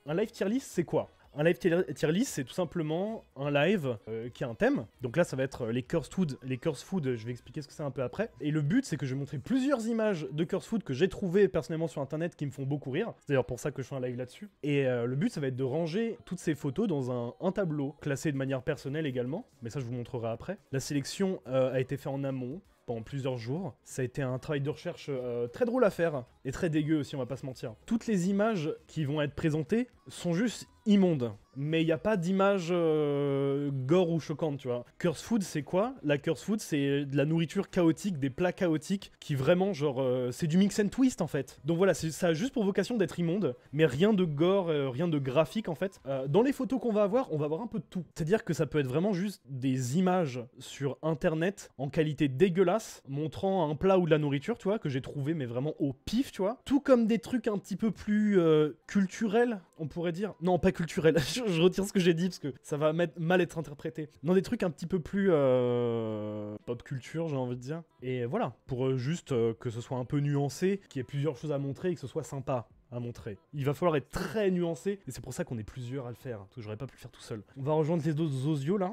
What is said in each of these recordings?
Un live tier list, c'est quoi? Un live tier list, c'est tout simplement un live qui a un thème. Donc là, ça va être les cursed food. Les cursed food, je vais expliquer ce que c'est un peu après. Et le but, c'est que je vais montrer plusieurs images de cursed food que j'ai trouvées personnellement sur internet qui me font beaucoup rire. C'est d'ailleurs pour ça que je fais un live là-dessus. Et le but, ça va être de ranger toutes ces photos dans un tableau, classé de manière personnelle également. Mais ça, je vous montrerai après. La sélection a été faite en amont, pendant plusieurs jours. Ça a été un travail de recherche très drôle à faire, et très dégueu aussi, on va pas se mentir. Toutes les images qui vont être présentées sont juste immondes, mais il n'y a pas d'image gore ou choquante, tu vois. Cursed food, c'est quoi? La cursed food, c'est de la nourriture chaotique, des plats chaotiques, qui vraiment, genre, c'est du mix and twist, en fait. Donc voilà, ça a juste pour vocation d'être immonde, mais rien de gore, rien de graphique, en fait. Dans les photos qu'on va avoir, on va avoir un peu de tout. C'est-à-dire que ça peut être vraiment juste des images sur Internet, en qualité dégueulasse, montrant un plat ou de la nourriture, tu vois, que j'ai trouvé, mais vraiment au pif, tu vois. Tout comme des trucs un petit peu plus culturels, on pourrait dire. Non, pas culturels, je retire ce que j'ai dit, parce que ça va mal être interprété. Non, des trucs un petit peu plus pop culture, j'ai envie de dire. Et voilà, pour juste que ce soit un peu nuancé, qu'il y ait plusieurs choses à montrer et que ce soit sympa à montrer. Il va falloir être très nuancé, et c'est pour ça qu'on est plusieurs à le faire, parce que j'aurais pas pu le faire tout seul. On va rejoindre les autres osios, là,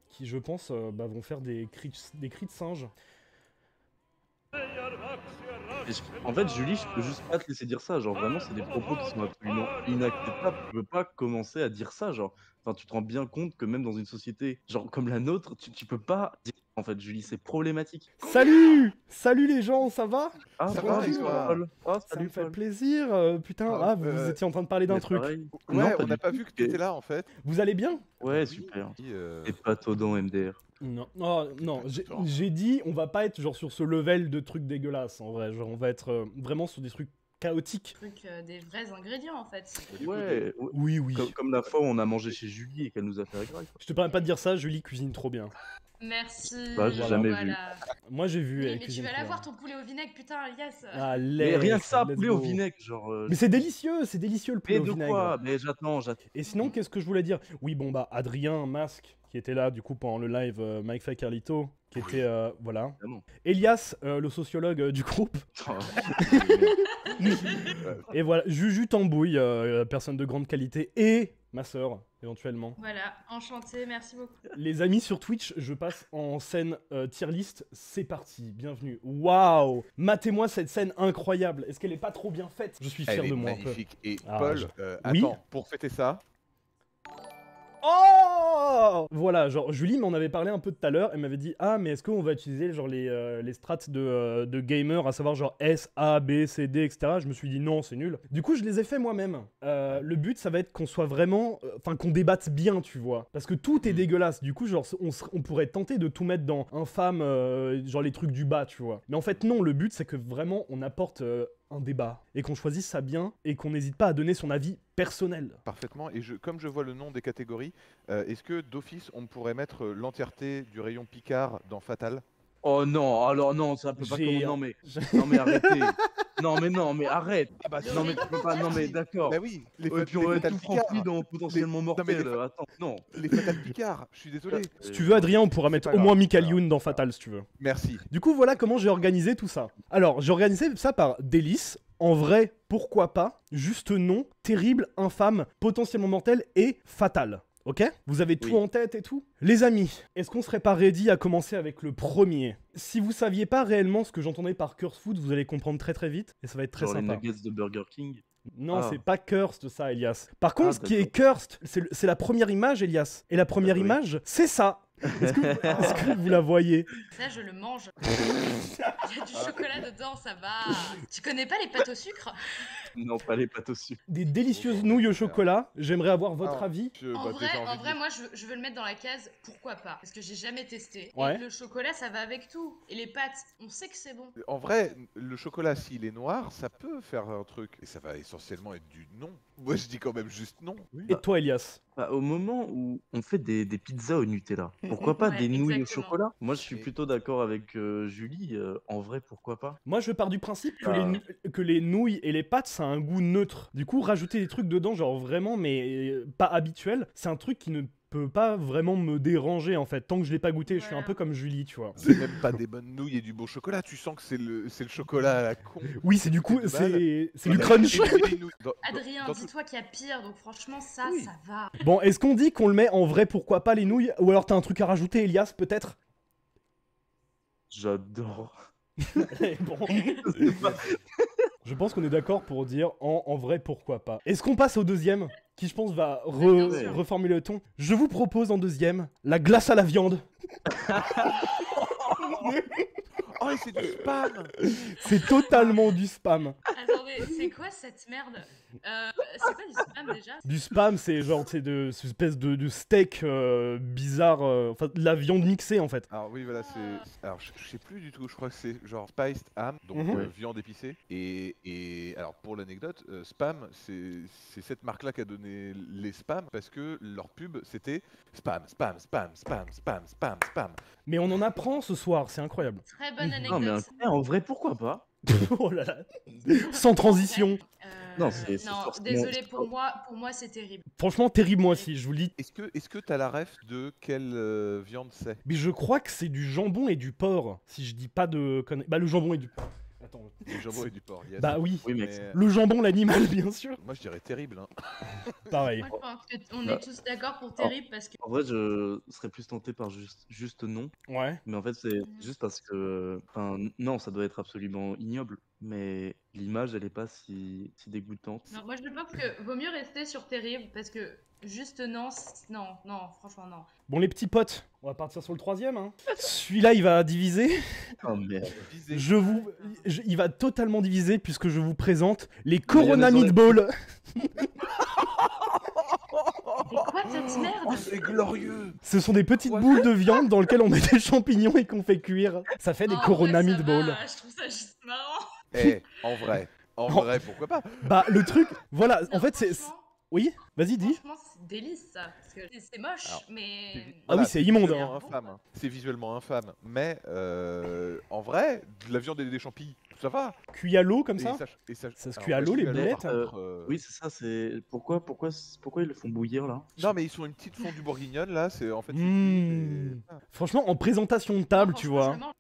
qui, je pense, vont faire des cris de singe. En fait, Julie, je peux juste pas te laisser dire ça. Genre, vraiment, c'est des propos qui sont absolument inacceptables. Tu peux pas commencer à dire ça. Genre, enfin, tu te rends bien compte que même dans une société, genre, comme la nôtre, tu peux pas dire. En fait, Julie, c'est problématique. Salut! Salut les gens, ça va? Ah, Ça bonjour, va, et toi Paul. Ah, Ça salut, me fait Paul. plaisir, putain. Vous étiez en train de parler d'un Mais truc. pareil. Ouais, Non, pas on n'a du pas tout. vu que tu étais là en fait. Vous allez bien? Ouais, Oui, super. oui, Et Patodon MDR. Non, oh, non, Attends. j'ai dit, on va pas être genre sur ce level de trucs dégueulasses, en vrai. Genre, on va être vraiment sur des trucs chaotiques. Des vrais ingrédients en fait. Ouais, Oui, oui. comme la fois où on a mangé chez Julie et qu'elle nous a fait la graille. Je te permets pas de dire ça, Julie cuisine trop bien. Merci. Bah, j'ai jamais vu. voilà. Moi, j'ai vu, Oui, elle mais tu cuisine vas trop l'avoir bien. ton poulet au vinaigre, putain, Alias. Ah, Mais rien que ça, let's poulet au go. vinaigre, genre. Mais c'est délicieux le poulet Mais au de vinaigre. quoi? Mais j'attends. Et sinon, qu'est-ce que je voulais dire? Oui, bon, bah, Adrien Masque, qui était là, du coup, pendant le live Mike Fay Carlito, qui était, voilà. Évidemment. Elias, le sociologue du groupe. Oh, Et voilà, Juju Tambouille, personne de grande qualité, et ma sœur, éventuellement. Voilà, enchanté, merci beaucoup. Les amis sur Twitch, je passe en scène tier list, c'est parti, bienvenue. Waouh! Matez-moi cette scène incroyable, est-ce qu'elle est pas trop bien faite? Je suis fier Elle de est moi un peu. magnifique. Et Ah, Paul, Oui. attends, pour fêter ça, Oh! Voilà, genre Julie m'en avait parlé un peu tout à l'heure, elle m'avait dit ah mais est-ce qu'on va utiliser genre les strats de gamer, à savoir genre S, A, B, C, D, etc. Je me suis dit non, c'est nul. Du coup je les ai fait moi-même. Le but ça va être qu'on soit vraiment, enfin qu'on débatte bien, tu vois, parce que tout est dégueulasse. Du coup genre on pourrait tenter de tout mettre dans infâme, genre les trucs du bas, tu vois. Mais en fait non, le but c'est que vraiment on apporte un débat et qu'on choisisse ça bien et qu'on n'hésite pas à donner son avis personnel. parfaitement. Et comme je vois le nom des catégories, est-ce que d'office on pourrait mettre l'entièreté du rayon Picard dans Fatal? Oh non, alors non, ça peut pas J'ai- commencer. Non mais arrêtez. Non mais arrête. Ah bah Non mais tu peux pas. Non mais d'accord. Bah oui, les, Et puis les on va Fatal tout Picard. rempli dans potentiellement Non, mais mortel. Attends, non. Les Fatal Picard, je suis désolé. Si tu veux Adrien, on pourra C'est mettre pas au moins grave. Michael Alors, Youn dans Fatal si tu veux. Merci. Du coup, voilà comment j'ai organisé tout ça. Alors, j'ai organisé ça par délice. En vrai, pourquoi pas? Juste non, terrible, infâme, potentiellement mortel et fatal. Ok? Vous avez tout Oui. en tête et tout? Les amis, est-ce qu'on serait pas ready à commencer avec le premier? Si vous saviez pas réellement ce que j'entendais par cursed food, vous allez comprendre très très vite et ça va être très Genre les sympa. nuggets de Burger King. Non, Ah. c'est pas cursed ça, Elias. Par contre, Ah, ce qui est cursed, c'est la première image, Elias. Et la première oui. image, c'est ça. Est-ce que vous la voyez? Ça, je le mange. Il y a du chocolat dedans, ça va. Tu connais pas les pâtes au sucre? Non, pas les pâtes au sucre. Des délicieuses nouilles au chocolat. J'aimerais avoir votre Alors, avis. En vrai, déjà envie de dire- moi, je veux le mettre dans la case pourquoi pas, parce que j'ai jamais testé. Ouais. Et le chocolat, ça va avec tout. Et les pâtes, on sait que c'est bon. En vrai, le chocolat, s'il est noir, ça peut faire un truc. Et ça va essentiellement être du non. Moi, je dis quand même juste non. Et toi, Elias? Bah, au moment où on fait des pizzas au Nutella, pourquoi pas Ouais, des nouilles au exactement. chocolat? Moi, je suis Et- plutôt d'accord avec Julie. En vrai, pourquoi pas? Moi, je pars du principe que, Ah. que les nouilles et les pâtes, ça a un goût neutre. Du coup, rajouter des trucs dedans, genre vraiment, mais pas habituel, c'est un truc qui ne peut pas vraiment me déranger en fait. Tant que je l'ai pas goûté, je suis un Voilà. peu comme Julie, tu vois. C'est même pas des bonnes nouilles et du bon chocolat, tu sens que c'est le chocolat à la con. Oui, c'est du coup, C'est de c'est du crunch. Adrien, dans dis-toi qu'il y a pire, donc franchement, ça, Oui. ça va. Bon, est-ce qu'on dit qu'on le met en vrai, pourquoi pas les nouilles? Ou alors t'as un truc à rajouter, Elias, peut-être? J'adore. Bon. Je pense qu'on est d'accord pour dire en vrai, pourquoi pas. Est-ce qu'on passe au deuxième? Qui, je pense, va Bien sûr. reformuler le ton. Je vous propose en deuxième la glace à la viande. Oh, et c'est du spam. C'est totalement du spam. Attendez, c'est quoi cette merde? C'est quoi du spam déjà? Du spam, c'est genre, c'est de cette espèce de steak bizarre, enfin de la viande mixée en fait. Alors oui, voilà, alors je sais plus du tout, je crois que c'est genre spiced ham, donc Mhm. viande épicée. Et alors pour l'anecdote, spam, c'est cette marque-là qui a donné les spams parce que leur pub c'était spam, spam, spam, spam, spam, spam, spam. Mais on en apprend ce soir, c'est incroyable. Très bonne Non, mais anecdote. en vrai, pourquoi pas? Oh là là. Sans transition. Non, c'est Non, forcément- désolé, c'est pour moi, c'est terrible. Franchement, terrible moi aussi, je vous le dis. Est-ce que t'as la ref de quelle viande c'est? Mais je crois que c'est du jambon et du porc, si je dis pas de conneries. Bah le jambon et du... Attends. Du jambon et du porc, yes. Bah oui. Oui, mec. Mais, Le jambon, l'animal, bien sûr. moi je dirais terrible, hein. Pareil. Moi, je pense qu'on Bah. est tous d'accord pour terrible parce que. En vrai, je serais plus tenté par juste non. Ouais. Mais en fait, c'est juste parce que. Enfin, non, ça doit être absolument ignoble. Mais l'image, elle est pas si dégoûtante. Non, moi, je pense que vaut mieux rester sur terrible parce que juste non, non, franchement, non. Bon les petits potes, on va partir sur le troisième. Hein. Celui-là, il va diviser. Oh merde. Visé. Il va totalement diviser puisque je vous présente les Corona Mais il y en a- Meatballs. C'est quoi cette merde? Oh, c'est glorieux. Ce sont des petites Quoi boules de viande dans lesquelles on met des champignons et qu'on fait cuire. Ça fait des En Corona vrai, ça Meatballs. va, je trouve ça juste marrant. Eh, en Non. vrai, pourquoi pas? Bah le truc, voilà, en Non, fait c'est... franchement, Oui, vas-y dis. Franchement, c'est délice ça. Parce que c'est moche, Alors, mais. Ah oui, c'est immonde, visuellement hein. infâme. C'est visuellement infâme. Mais en vrai, de la viande et des champis, ça va. Cuit à l'eau comme Et ça. ça Ça se alors, cuit à l'eau, les cuit boulettes par contre, Oui, c'est ça, c'est. Pourquoi ils le font bouillir là? Non, mais ils sont une petite fondue bourguignonne là, c'est en fait. c'est- Mmh. c'est- Franchement, en présentation de table, Non, tu franchement, vois, je mange.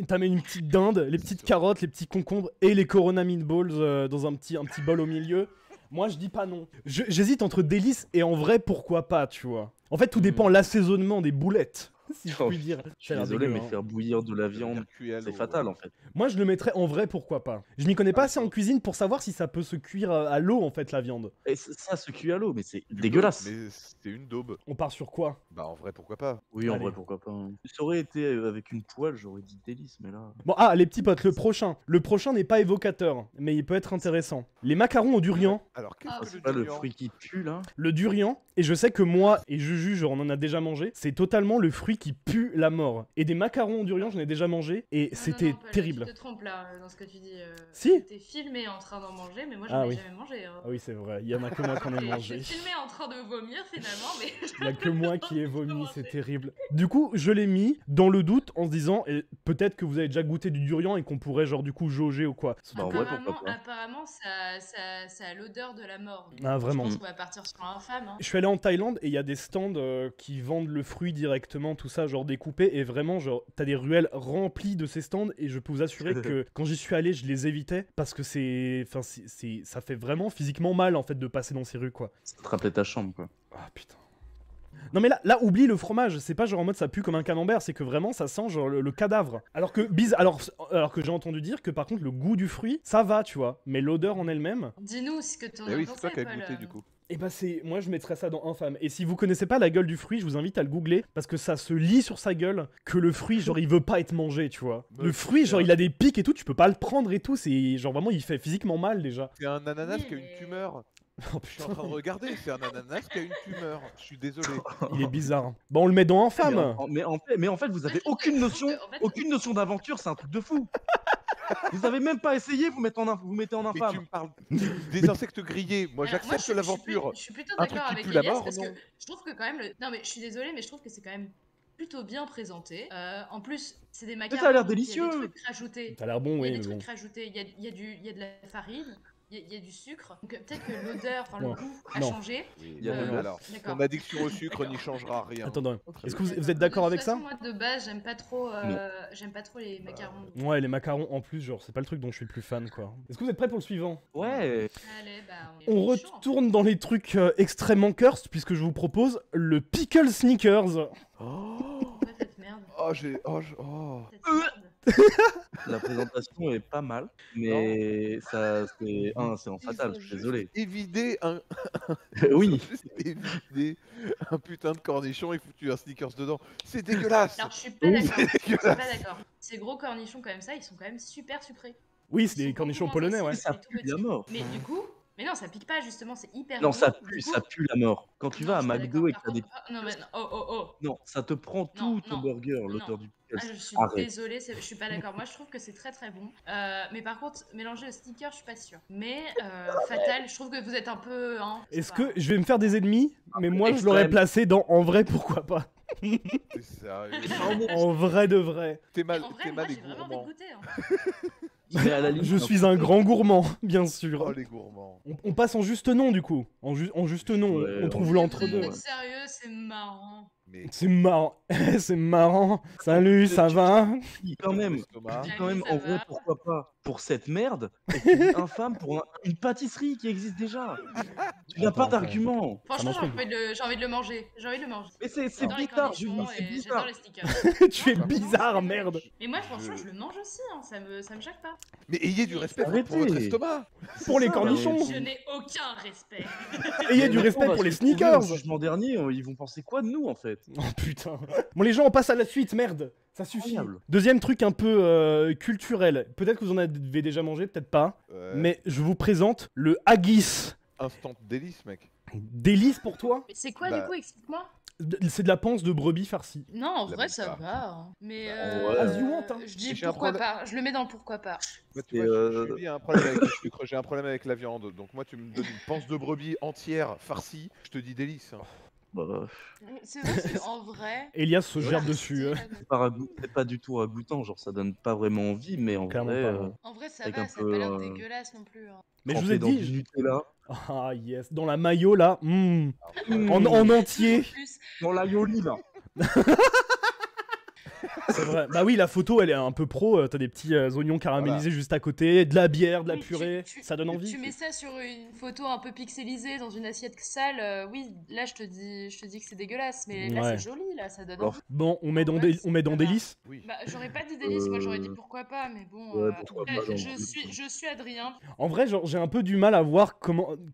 t'amènes une petite dinde, les petites carottes, les petits concombres et les Corona Meatballs dans un petit bol au milieu. Moi, je dis pas non. J'hésite entre délice et en vrai, pourquoi pas, tu vois. En fait, tout dépend de l'assaisonnement des boulettes, si je Oh, puis dire. Je Ça a suis l'air désolé, dégueu, mais hein. faire bouillir de la ça veut viande, dire cuit à c'est l'eau, fatal ouais. en fait. Moi, je le mettrais en vrai, pourquoi pas. Je m'y connais pas Ah, assez en d'accord. cuisine pour savoir si ça peut se cuire à l'eau, en fait, la viande. Et ça se cuit à l'eau, mais c'est Du dégueulasse. daube, Mais c'est une daube. On part sur quoi? Bah en vrai, pourquoi pas? Oui, en Allez. vrai, pourquoi pas. Hein. Ça aurait été avec une poêle, j'aurais dit délice, mais là. Bon, ah, les petits potes, le prochain. Le prochain n'est pas évocateur, mais il peut être intéressant. Les macarons au durian. Alors qu'est-ce Ah, que C'est le pas le durian fruit qui pue là? Le durian, et je sais que moi et Juju, genre, on en a déjà mangé, c'est totalement le fruit qui pue la mort. Et des macarons au durian, j'en ai déjà mangé, et Non, c'était non, Paul, terrible. Tu te trompes là dans ce que tu dis. Si. T'es filmé en train d'en manger, mais moi je Ah n'ai oui. jamais mangé. Hein. Ah oui, c'est vrai, il y en a que moi qui en ai Et mangé. Je suis filmé en train de vomir finalement, mais. Il y a que moi qui ai vomi, Comment c'est c'est terrible. Du coup, je l'ai mis dans le doute en se disant, et peut-être que vous avez déjà goûté du durian et qu'on pourrait genre du coup jauger ou quoi. Bah, en vrai, pourquoi pas. Apparemment, ça a l'odeur de la mort. Donc, Ah, vraiment. Je pense qu'on va partir sur infâme. Hein. Je suis allé en Thaïlande et il y a des stands qui vendent le fruit directement, tout ça, genre découpé. Et vraiment, genre, t'as des ruelles remplies de ces stands. Et je peux vous assurer que quand j'y suis allé, je les évitais parce que ça fait vraiment physiquement mal en fait de passer dans ces rues, quoi. Ça te rappelait ta chambre quoi. Ah putain. Non mais là oublie le fromage, c'est pas genre en mode ça pue comme un camembert, c'est que vraiment ça sent genre le cadavre. Alors que alors que j'ai entendu dire que par contre le goût du fruit, ça va, tu vois, mais l'odeur en elle-même, Dis-nous ce que t'en as Eh oui, pensé, c'est toi qui as Paul. goûté du coup. et bah moi je mettrais ça dans infâme. Et si vous connaissez pas la gueule du fruit, je vous invite à le googler parce que ça se lit sur sa gueule que le fruit genre il veut pas être mangé, tu vois. Bah, Le fruit c'est genre un- il a des pics et tout, tu peux pas le prendre et tout, c'est genre vraiment il fait physiquement mal déjà. C'est un ananas Oui, qui a mais- une tumeur. Oh Je suis en train de regarder, c'est un ananas qui a une tumeur. Je suis désolé. il est bizarre. Bon on le met dans infâme. Mais en fait, vous avez je trouve aucune que- notion, je trouve que, en fait- aucune notion d'aventure, c'est un truc de fou. Vous avez même pas essayé, vous mettez en Mais tu infâme. me parles des insectes grillés. Moi, Alors, j'accepte je l'aventure. suis plutôt Un truc d'accord qui avec pue la Elias mort, parce non. que je trouve que quand même non mais je suis désolée mais je trouve que c'est quand même plutôt bien présenté. En plus c'est des macarons. ça a l'air donc il y a délicieux. des trucs rajoutés. Ça a l'air bon, Il y oui, a des mais bon. trucs rajoutés. Il y a de la farine. il y a du sucre. Donc peut-être que l'odeur, enfin le Ouais. goût a Non. changé. Oui, Il y a non, de- alors, D'accord. ton addiction au sucre n'y changera rien. Attendez, Très est-ce que bien. vous êtes d'accord avec ça? Moi de base, j'aime pas trop les macarons. donc- Ouais, les macarons en plus, genre, c'est pas le truc dont je suis le plus fan, quoi. Est-ce que vous êtes prêts pour le suivant? Ouais. Allez, bah On est chaud, hein. retourne dans les trucs extrêmement cursed, puisque je vous propose le Pickle Sneakers. Oh, Quoi, cette merde j'ai. Oh. Cette merde. La présentation est pas mal, mais ça, c'est c'est en fatal, je suis désolé. Évider un. Oui. Juste évider un putain de cornichon et foutu un sneakers dedans. C'est dégueulasse. Alors je suis pas Oui, d'accord. Je suis dégueulasse. pas d'accord. Ces gros cornichons comme ça, ils sont quand même super sucrés. Oui, c'est Ils des sont cornichons beaucoup moins polonais, ouais. acides, Ça c'est tout pue petit. la mort. Mais du coup, mais non, ça pique pas justement, c'est hyper Non, gros. ça Du pue, coup- ça pue la mort. Quand tu Non, vas à je suis pas McDo et d'accord. que t'as des... Non, mais oh. Non, ça te prend tout Non, ton non, burger, non. l'auteur du Ah, pickle. je suis Arrête. désolée, je suis pas d'accord. Moi, je trouve que c'est très très bon. Mais par contre, mélanger le sneaker, je suis pas sûre. Mais Fatal, je trouve que vous êtes un peu. Hein, je sais Est-ce pas. que je vais me faire des ennemis? Mais moi, je l'aurais extrême. placé dans en vrai, pourquoi pas? T'es sérieux. En vrai de vrai. T'es mal, En vrai, t'es moi, mal et j'ai vraiment envie de gourmand. goûter. Hein. Mais à la limite, Je suis un grand gourmand, bien sûr. Oh les gourmands. On passe en juste nom, du coup. En juste nom, Ouais, on trouve on- l'entre-deux. Vous êtes sérieux, c'est marrant. Mais C'est marrant. C'est marrant. Salut, ça va? dis quand même, l'estomac. dis quand même, ça en vrai, va. pourquoi pas pour cette merde, et tu dis infâme pour une pâtisserie qui existe déjà. Tu n'as Attends, pas attends. d'argument. Franchement, m'intrigue. j'ai envie de le manger. J'ai envie de le manger. Mais c'est J'adore les bizarre, cornichons Julie, c'est et bizarre. j'adore les stickers. Tu es bizarre, merde. Mais moi, franchement, je le mange aussi. Hein. Ça me choque pas. Mais ayez du respect pour Arrêtez. votre estomac. Pour les ça, cornichons. Je n'ai aucun respect. Ayez du Mais respect on va pour les se retrouver sneakers. Au jugement dernier, ils vont penser quoi de nous en fait? Oh putain. Bon les gens, on passe à la suite, merde. Ça suffit. Incroyable. Deuxième truc un peu culturel. Peut-être que vous en avez déjà mangé, peut-être pas. Mais je vous présente le haggis. Instant délice, mec. Délice pour toi? Mais c'est quoi Bah. du coup? Explique-moi. C'est de la panse de brebis farcie. Non, en La vrai, même ça part. va. Hein. Mais ouais. As you want, hein. je dis J'ai un pourquoi problème. pas. Je le mets dans le pourquoi pas. Moi, tu Et, vois, Julie a un problème avec le sucre, j'ai un problème avec la viande. Donc moi, tu me donnes une panse de brebis entière, farcie, je te dis délice. Hein. Bah, C'est vrai qu'en vrai. Elias se gère farci, dessus. c'est pas du tout ragoûtant, genre ça donne pas vraiment envie, mais en Clairement vrai, pas, non. En vrai, ça Avec va, un ça a peu, pas l'air dégueulasse non plus. Hein. Mais je vous ai trempé dans dit. du Nutella. Ah yes, dans la mayo là. Mmh. En entier. En plus, Dans l'aioli là. C'est vrai. Bah oui, la photo elle est un peu pro. T'as des petits oignons caramélisés juste à côté, de la bière, de la oui, purée. Ça donne envie. Tu mets ça sur une photo un peu pixelisée dans une assiette sale. Oui, là je te dis que c'est dégueulasse, mais là Ouais. c'est joli, là ça donne Alors, envie. Bon, on met dans, Ouais, on met dans ça des va. listes. Oui. Bah, j'aurais pas dit délice, moi j'aurais dit pourquoi pas, mais bon. Ouais, pourquoi après, pas, genre, je suis Adrien. En vrai, genre, j'ai un peu du mal à voir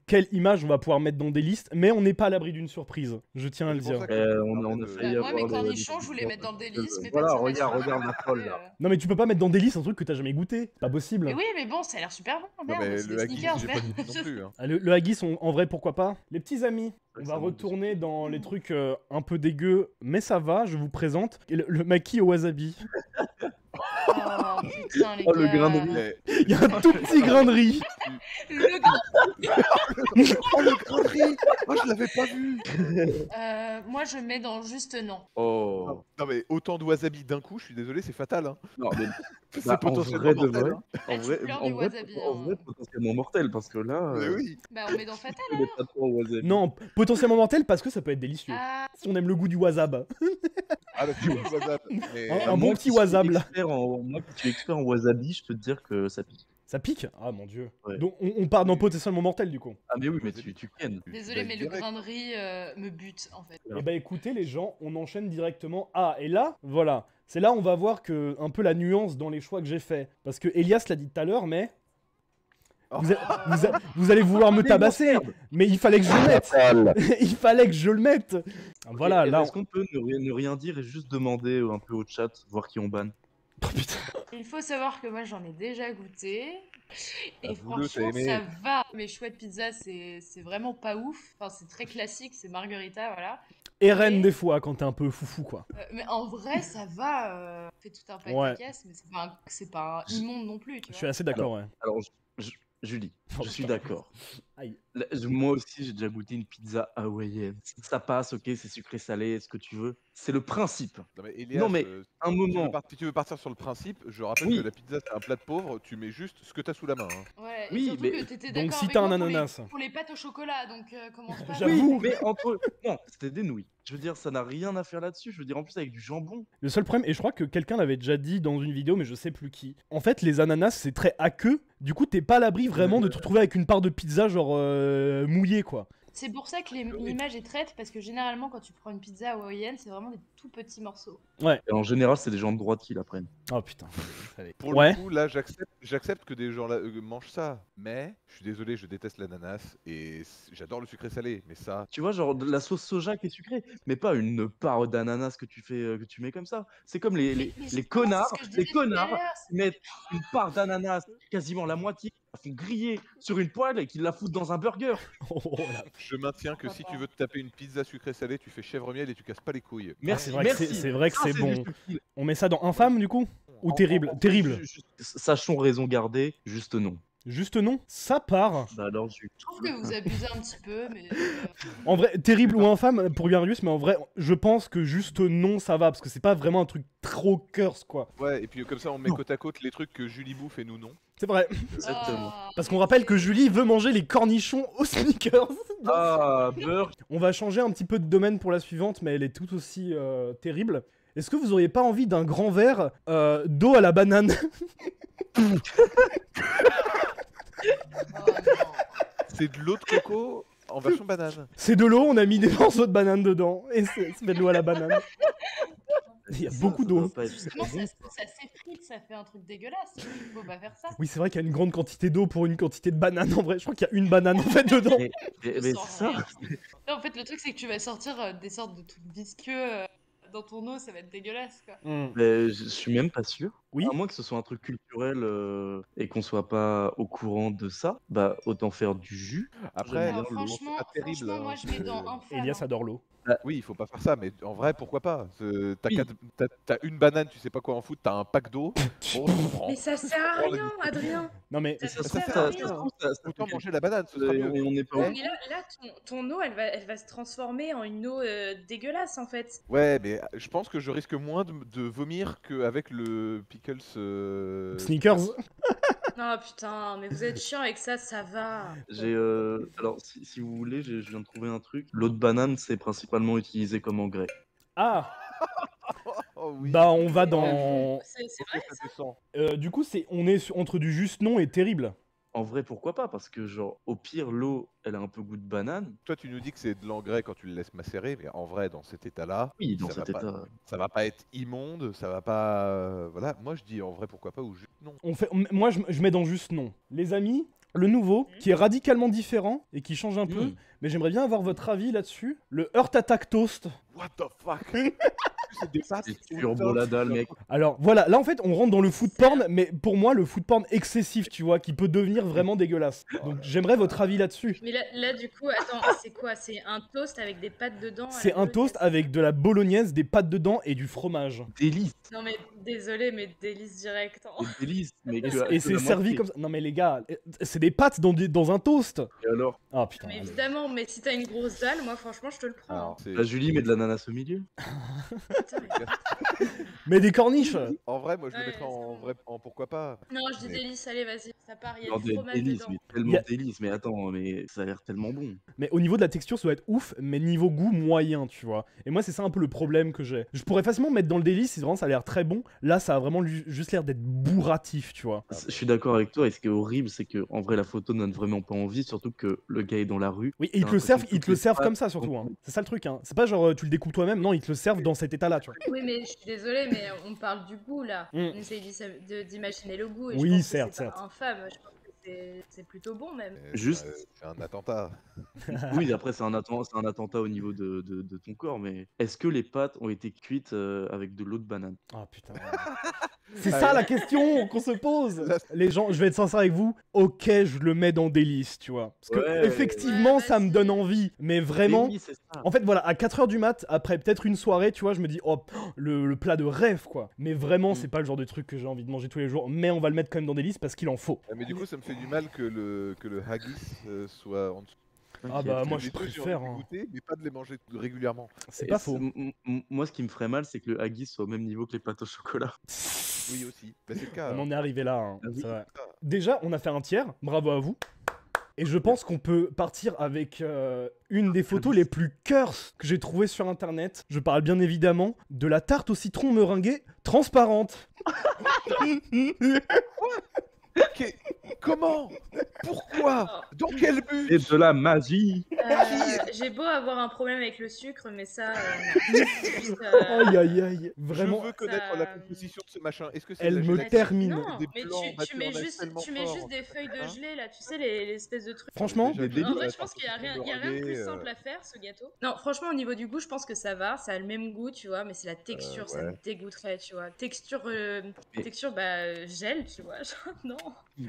quelle image on va pouvoir mettre dans des listes, mais on n'est pas à l'abri d'une surprise. Je tiens à le C'est pour dire. ça que- On a failli Moi, mes avoir cornichons, je voulais mettre dans le délice, mais Voilà, personne n'a regarde, suivi. regarde la folle là. Après, Non, mais tu peux pas mettre dans des listes un truc que t'as jamais goûté. C'est pas possible. Mais oui, mais bon, ça a l'air super bon, Non, merde. mais c'est le des haggis, sneakers, j'ai pas merde. goûté non plus. Hein. Ah, le haggis, en vrai, pourquoi pas. Les petits amis, on Ouais, va ça manque de retourner dans les trucs un peu dégueux, mais ça va, je vous présente le maquis au wasabi. Oh putain, les Oh, le gars. grain de riz. Mais- Il y a un tout petit grain de riz. Le grain. Oh le grain de riz. Oh, je l'avais pas vu. Moi, je mets dans juste non. Oh. Non mais autant de wasabi d'un coup, je suis désolé, c'est fatal. Hein. Non, mais C'est bah, en potentiellement vrai de mortel. vrai, Hein. en Ah, tu vrai, pleures en du vrai, wasabi, en hein. vrai, potentiellement mortel parce que là, Mais oui. Bah, on met dans Fatal. je mets pas trop au wasabi. Non, potentiellement mortel parce que ça peut être délicieux. Ah, Si on aime le goût du wasab. Ah le petit wasabi. Mais... Un bon Moi petit qui suis wasab, là. moi qui suis expert en wasabi, je peux te dire que ça pique. Ça pique? Ah mon dieu. Ouais. Donc on part dans potentiellement mortel du coup. Ah mais oui, mais tu kennes. désolé, mais le Direct. grain de riz me bute en fait. Et bah écoutez les gens, on enchaîne directement. Ah et là, voilà. C'est là où on va voir que un peu la nuance dans les choix que j'ai fait. Parce que Elias l'a dit tout à l'heure, mais vous allez vouloir me tabasser. Mais il fallait que je le mette. Il fallait que je le mette. Voilà, Et là. Est-ce qu'on peut ne rien dire et juste demander un peu au chat, voir qui on banne? Oh, putain. Il faut savoir que moi j'en ai déjà goûté. Et Avoue-le, franchement, t'as aimé. ça va. Mes choix de pizza, c'est vraiment pas ouf. Enfin, c'est très classique, c'est margarita, voilà. RN des fois quand t'es un peu foufou quoi. Mais en vrai, ça va. Fait tout un pack Ouais. de caisse, mais c'est pas immonde non plus. Tu Je vois. suis assez d'accord, ouais. Alors, Julie, Oh, je suis putain. d'accord. Aïe. Moi aussi, j'ai déjà goûté une pizza hawaïenne. Ça passe, ok, c'est sucré salé, ce que tu veux. C'est le principe. Non mais Non, Elias, mais un moment. si tu veux partir sur le principe, je rappelle Oui. que la pizza c'est un plat de pauvre, tu mets juste ce que t'as sous la main. Hein. Ouais, et Oui, surtout mais- que t'étais Donc, d'accord si avec t'as un moi pour les- ananas. pour les pâtes au chocolat, donc commence pas. J'avoue. Oui, mais entre. Non, c'était des nouilles. Je veux dire, ça n'a rien à faire là-dessus. Je veux dire, en plus, avec du jambon. Le seul problème, et je crois que quelqu'un l'avait déjà dit dans une vidéo, mais je sais plus qui. En fait, les ananas, c'est très aqueux. Du coup, t'es pas à l'abri vraiment de te retrouver avec une part de pizza genre mouillée, quoi. C'est pour ça que l'image est traite, parce que généralement, quand tu prends une pizza hawaïenne, c'est vraiment des tout petits morceaux. Et en général, c'est des gens de droite qui la prennent. Oh putain. Allez. Pour Ouais. le coup, là, j'accepte que des gens là, mangent ça, mais je suis désolé, je déteste l'ananas et j'adore le sucré salé, mais ça, Tu vois, genre de la sauce soja qui est sucrée, mais pas une part d'ananas que tu mets comme ça. C'est comme les Mais les justement, connards, c'est ce que je les disais tout à connards l'heure, qui mettent une part d'ananas, quasiment la moitié, la font griller sur une poêle et qui la foutent dans un burger. Oh là. je maintiens que Pourquoi si pas. tu veux te taper une pizza sucré salé, tu fais chèvre miel et tu casses pas les couilles. Merci, c'est vrai que merci. c'est vrai que Ça, c'est du bon. subtil. On met ça dans infâme du coup? Ou terrible? En fait, Terrible. Sachons raison garder, juste non. Juste non? Ça part. Bah alors, Je trouve que vous abusez un petit peu, mais. En vrai, terrible ou infâme pour Yarius, mais en vrai, je pense que juste non, ça va, parce que c'est pas vraiment un truc trop curse, quoi. Ouais, et puis comme ça, on met côte à côte les trucs que Julie bouffe et nous non. C'est vrai. exactement. Ah, Parce qu'on rappelle que Julie veut manger les cornichons aux sneakers. Ah, beurre. On va changer un petit peu de domaine pour la suivante, mais elle est tout aussi terrible. Est-ce que vous auriez pas envie d'un grand verre d'eau à la banane? oh non. C'est de l'eau de coco en version banane. C'est de l'eau, on a mis des morceaux de banane dedans, et ça fait de l'eau à la banane. Il y a Ça, beaucoup ça d'eau. doit pas être Justement, très bon. ça s'effrite, ça fait un truc dégueulasse. Faut pas faire ça. Oui, c'est vrai qu'il y a une grande quantité d'eau pour une quantité de banane. En vrai, je crois qu'il y a une banane en fait dedans. Mais sens ça, rien. Là, en fait, le truc, c'est que tu vas sortir des sortes de trucs visqueux dans ton eau, ça va être dégueulasse, quoi. mais je suis même pas sûr. Oui. À moins que ce soit un truc culturel et qu'on soit pas au courant de ça, bah autant faire du jus. Après, J'aime Alors, bien l'eau. franchement, c'est pas terrible, moi, hein, je mets dans un fan. Elias adore l'eau. oui, il faut pas faire ça, mais en vrai, pourquoi pas? T'as Oui. t'as une banane, tu sais pas quoi en foutre, t'as un pack d'eau. Bon, tu prends. Mais ça sert à rien, Adrien. Non mais Et ça se Ça trouve, sert à ça rien. se trouve, ça Autant fait manger la banane, ce sera et mieux. on n'est pas Ouais, au mais là ton eau, elle va se transformer en une eau dégueulasse, en fait. Ouais, mais je pense que je risque moins de vomir qu'avec le pickles. Sneakers. Non, putain, mais vous êtes chiant avec ça, ça va. J'ai alors si vous voulez, je viens de trouver un truc. L'eau de banane, c'est principalement utilisé comme engrais. Ah. Oh oui. Bah on va dans. C'est Ok, vrai. ça descend. Du coup on est entre du juste non et terrible. En vrai, pourquoi pas? Parce que genre au pire, l'eau, elle a un peu goût de banane. Toi, tu nous dis que c'est de l'engrais quand tu le laisses macérer, mais en vrai, dans cet état-là, Oui, dans ça cet va pas- état. ça va pas être immonde, ça va pas. Voilà, moi je dis en vrai pourquoi pas ou juste non. Moi je mets dans juste non. Les amis, le nouveau, qui est radicalement différent et qui change un peu, Mm. mais j'aimerais bien avoir votre avis là-dessus. Le Heart Attack Toast. What the fuck? C'est des pâtes. C'est turbo la dalle, mec. Alors voilà, là en fait on rentre dans le food porn, mais pour moi le food porn excessif, tu vois, qui peut devenir vraiment dégueulasse. Donc j'aimerais votre avis là-dessus. Mais là, du coup, attends, c'est quoi? C'est un toast avec des pâtes dedans? à C'est la un toast bolognaise. avec de la bolognaise, des pâtes dedans et du fromage. Délice, Non, mais désolé, mais délice direct. Hein. c'est délice, mais Et que- c'est- que et c'est la servi moitié. comme ça. Non mais les gars, c'est des pâtes dans un toast. Et alors? Ah putain. Mais allez. évidemment, mais si t'as une grosse dalle, moi, franchement, je te le prends. Alors, c'est- La Julie met de l'ananas au milieu. Putain, mais- Mais des corniches. En vrai, moi je le Ouais, mettrais en c'est vrai en pourquoi pas. Non, je dis Mais- délice, allez, vas-y, ça part, il y a Non, du des fromage délices, dedans. mais tellement Y a- délices. Mais attends, mais ça a l'air tellement bon. Mais au niveau de la texture, ça doit être ouf, mais niveau goût, moyen, tu vois. Et moi, c'est ça un peu le problème que j'ai. Je pourrais facilement mettre dans le délice si vraiment ça a l'air très bon. Là, ça a vraiment juste l'air d'être bourratif, tu vois. Je suis d'accord avec toi. Et ce qui est horrible, c'est que en vrai, la photo donne vraiment pas envie, surtout que le gars est dans la rue. Oui, et ils T'as te le servent, l'impression ils que te le toutes les servent pâtes comme ça surtout. Hein. C'est ça le truc. Hein. C'est pas genre tu le découpes toi-même. Non, ils te le servent dans cet état-là, tu vois. Oui, mais je suis désolée, mais on parle du goût là. Mm. On essaye d'imaginer le goût. Et Oui, je pense certes, que c'est pas certes. infâme. Je pense que c'est plutôt bon même. Mais Juste- c'est un attentat. Oui, après, c'est un attentat au niveau de ton corps. Mais est-ce que les pâtes ont été cuites avec de l'eau de banane? Ah putain. C'est ça la question qu'on se pose. Les gens, je vais être sincère avec vous. Ok, je le mets dans délice, tu vois. Parce que Ouais. effectivement, Ouais, ça me vas-y. donne envie. Mais vraiment. Oui, c'est ça. En fait, voilà, à 4h du mat, après peut-être une soirée, tu vois, je me dis, oh, le plat de rêve, quoi. Mais vraiment, Mm. c'est pas le genre de truc que j'ai envie de manger tous les jours. Mais on va le mettre quand même dans des listes parce qu'il en faut. Mais du coup, ça me fait du mal que le haggis soit en dessous. Ah Ok. bah Parce moi que je les deux, j'ai préfère, envie de hein. goûter, mais pas de les manger régulièrement. C'est Et pas faux. moi, ce qui me ferait mal, c'est que le haggis soit au même niveau que les pâtes au chocolat. Oui, aussi. Bah, c'est le cas. On en est arrivé là, hein, Ah oui. c'est vrai. Déjà, on a fait un tiers, bravo à vous. Et je pense qu'on peut partir avec une des photos les plus curse que j'ai trouvées sur internet. Je parle bien évidemment de la tarte au citron meringuée transparente. Ok. Comment? Pourquoi? Dans quel but? Et de la magie. J'ai beau avoir un problème avec le sucre, mais ça, non. C'est juste, Aïe aïe aïe, vraiment, Je veux connaître ça- la composition de ce machin. Est-ce que c'est elle de la me gélatine termine. Non, Des mais blancs tu battus mets en juste, tellement tu mets fort, juste des feuilles de hein. gelée là, tu sais, les espèces de trucs. Franchement, Déjà, des que En délires. vrai, la je pense tarte au qu'il y a citron rien de plus meringuée, simple à faire, ce gâteau. Non, franchement, au niveau du goût, je pense que ça va. Ça a le même goût, tu vois, mais c'est la texture, ça me ouais. dégoûterait, tu vois. Texture, Mais- gel, tu vois. Genre, non.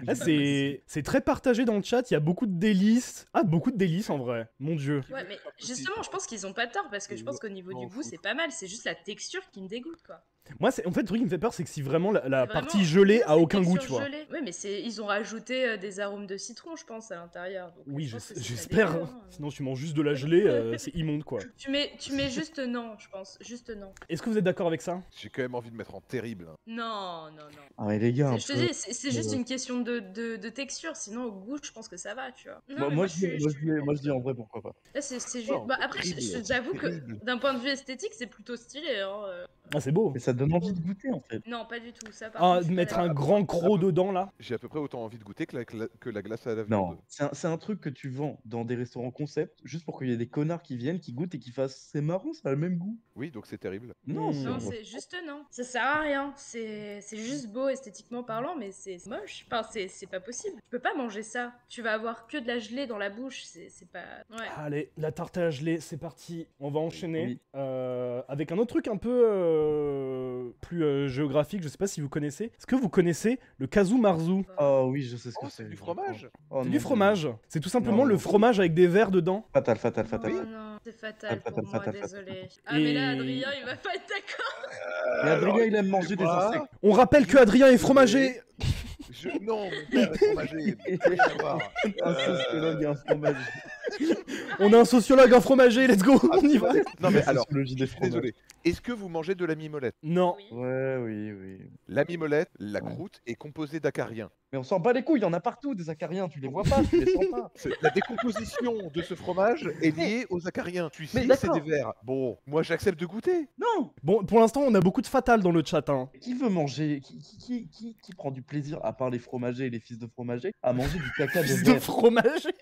ah, c'est très partagé dans le chat, il y a beaucoup de délices. Ah, beaucoup de délices en vrai, mon dieu. Ouais, mais justement, je pense qu'ils ont pas tort parce que je pense qu'au niveau du m'en goût, fous. c'est pas mal. C'est juste la texture qui me dégoûte, quoi. Moi, en fait, le truc qui me fait peur, c'est que si vraiment la C'est vraiment- partie gelée Non, a c'est aucun goût, tu texture vois. gelée. Oui, mais ils ont rajouté des arômes de citron, je pense, à l'intérieur. Donc, Oui, je pense que c'est pas j'espère. dégueu, Hein. hein. Sinon, tu manges juste de la gelée, c'est immonde quoi. Tu mets juste non, je pense. Juste non. Est-ce que vous êtes d'accord avec ça? J'ai quand même envie de mettre en terrible. Hein. Non, non, non. Ah mais les gars, un Je te peu. dis, c'est juste une question de texture. Sinon, au goût, je pense que ça va, tu vois. Non, Moi, mais moi, je dis en vrai, pourquoi pas. Là, c'est juste. Non, Bah, après, terrible, j'avoue que terrible. d'un point de vue esthétique, c'est plutôt stylé. Hein. Ah, c'est beau. Mais ça donne envie de goûter en fait. Non, pas du tout. Ça, par Ah, contre, je de suis pas mettre un d'accord. grand croc dedans là. J'ai à peu près autant envie de goûter que la glace à la viande. Non, c'est un truc que tu vends dans des restaurants concept juste pour qu'il y ait des connards qui viennent, qui goûtent et qui fassent c'est marrant, ça a le même goût. Oui, donc c'est terrible. Non, Hmm. Non, c'est juste non. Ça sert à rien. C'est juste beau esthétiquement parlant, mais c'est moche. Enfin, c'est pas possible. Tu peux pas manger ça. Tu vas avoir que de la gelée dans la bouche. C'est pas. Ouais. Allez, la tarte à la gelée, c'est parti. On va enchaîner Oui. avec un autre truc un peu plus géographique. Je sais pas si vous connaissez. Est-ce que vous connaissez le casu marzu? Oh oui, je sais ce que Oh, c'est. c'est du fromage. Oh, C'est mon du Dieu. fromage. C'est tout simplement Non, le non. fromage avec des verres dedans. Fatal, fatal, fatal. Oh non, c'est fatal pour Fatal, moi, fatal, désolé. Ah, mais là, Et- Adrien, il va pas être d'accord. Et Adrien, il aime manger des moi, insectes. On rappelle que Adrien est fromager. Non, mon père est fromager. Rien à voir. Un sociologue et un fromage. On a un sociologue, un fromager. Let's go. On y va. Non, mais La alors, sociologie des je suis fromages. désolé. Est-ce que vous mangez de la mimolette? Non. Oui. Ouais, oui, oui. La mimolette, la Ouais. croûte, est composée d'acariens. Mais on s'en bat les couilles, il y en a partout des acariens, tu les vois pas, tu les sens pas. La décomposition de ce fromage est liée aux acariens. Celui-ci, Mais c'est d'accord. des vers. Bon, moi j'accepte de goûter. Non. Bon, pour l'instant, on a beaucoup de fatal dans le chat. Hein. Qui veut manger qui prend du plaisir, à part les fromagers et les fils de fromagers, à manger du caca de Fils de verre? fromager.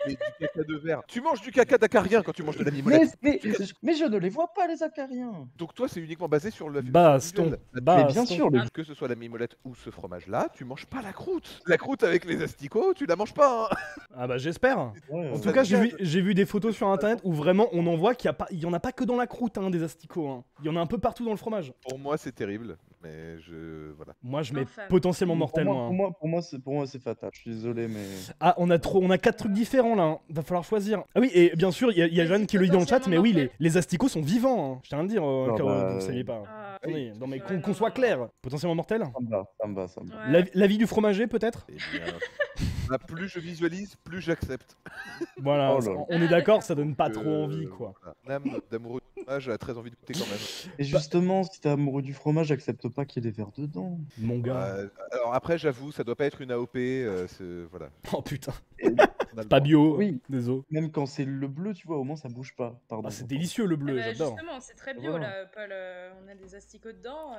Mais du caca de verre. Tu manges du caca d'acarien quand tu manges de la mimolette. Mais je ne les vois pas, les acariens. Donc toi, c'est uniquement basé sur le Baston. visuel. Mais Baston. bien sûr, le... Que ce soit la mimolette ou ce fromage-là, tu manges pas la croûte. La croûte avec les asticots, tu la manges pas. Hein. Ah bah j'espère. Ouais, En ouais. tout cas, j'ai vu des photos sur internet où vraiment on en voit il y en a pas que dans la croûte hein, des asticots. Hein. Il y en a un peu partout dans le fromage. Pour moi, c'est terrible. Mais voilà. Moi, je mets Infâme. potentiellement mortel. Moi, hein. Pour moi, c'est fatal. Je suis désolé, mais. Ah, on a 4 trucs différents là. Hein. Va falloir choisir. Ah oui, et bien sûr, il y a Mais Jeanne c'est qui le dit dans le chat, mais oui, potentiellement les asticots sont vivants. Hein. Je tiens à le dire, au Ah cas où bah, vous ne saviez pas. Ah, Attendez, non mais Ouais, qu'on non, soit non. clair. Potentiellement mortel. Ça me va, ça me va, ça me va. ouais. L'avis du fromager peut-être. Eh bien, bah, plus je visualise, plus j'accepte. Voilà, Oh là. on est d'accord, ça donne pas trop envie quoi. Voilà. L'âme d'amoureux du fromage a très envie de goûter quand même. Et justement, si t'es amoureux du fromage, accepte pas qu'il y ait des verres dedans. Mon gars. Alors après, j'avoue, ça doit pas être une AOP. Voilà. Oh putain, On a le pas droit. bio. Oui. Désolé. Même quand c'est le bleu, tu vois, au moins ça bouge pas. Pardon. Ah, c'est délicieux le Ah bleu, bah, j'adore. justement, c'est très bio Voilà. là, Paul. On a des asticots dedans.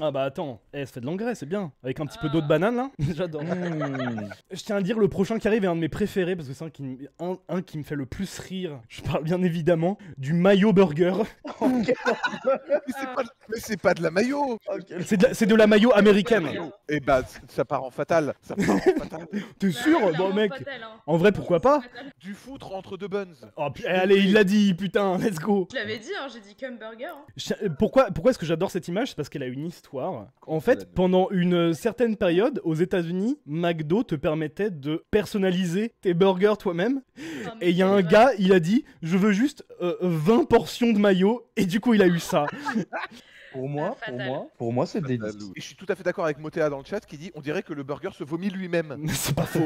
Ah bah attends, ça fait de l'engrais, c'est bien. Avec un petit peu d'eau de Ah. banane là, j'adore. Mmh. Je tiens à dire, le prochain qui arrive est un de mes préférés parce que c'est un qui me fait le plus rire. Je parle bien évidemment du mayo burger. Mais c'est pas de la mayo. C'est de la mayo américaine. Ouais. Et bah, ça part en fatal. Ça part en fatal. T'es sûr? Bah, Bon clairement mec, fatal, hein. en vrai pourquoi pas? Fatal. Du foutre entre deux buns. Oh, allez, il l'a dit, putain, let's go. Je l'avais dit, hein, j'ai dit cum burger. Hein. Pourquoi est-ce que j'adore cette image? C'est parce qu'elle a une histoire. En fait, pendant une certaine période, aux États-Unis, McDo te permettait de personnaliser tes burgers toi-même. Ah, mais Et il y a c'est un vrai. gars, il a dit je veux juste 20 portions de mayo. Et du coup, il a eu ça. Pour moi, c'est délice. Et je suis tout à fait d'accord avec Motea dans le chat qui dit on dirait que le burger se vomit lui-même. C'est pas faux.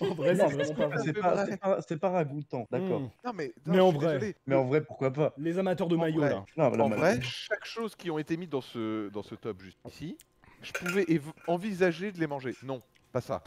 En vrai, c'est Non, vraiment pas vrai. c'est pas ragoûtant, d'accord. Hmm. Non mais, Mais non, en je suis vrai. désolé. Mais en vrai, pourquoi pas? Les amateurs de En maillots, vrai. là. Non, En vrai, chaque chose qui ont été mis dans ce top juste ici, je pouvais envisager de les manger. Non, pas ça.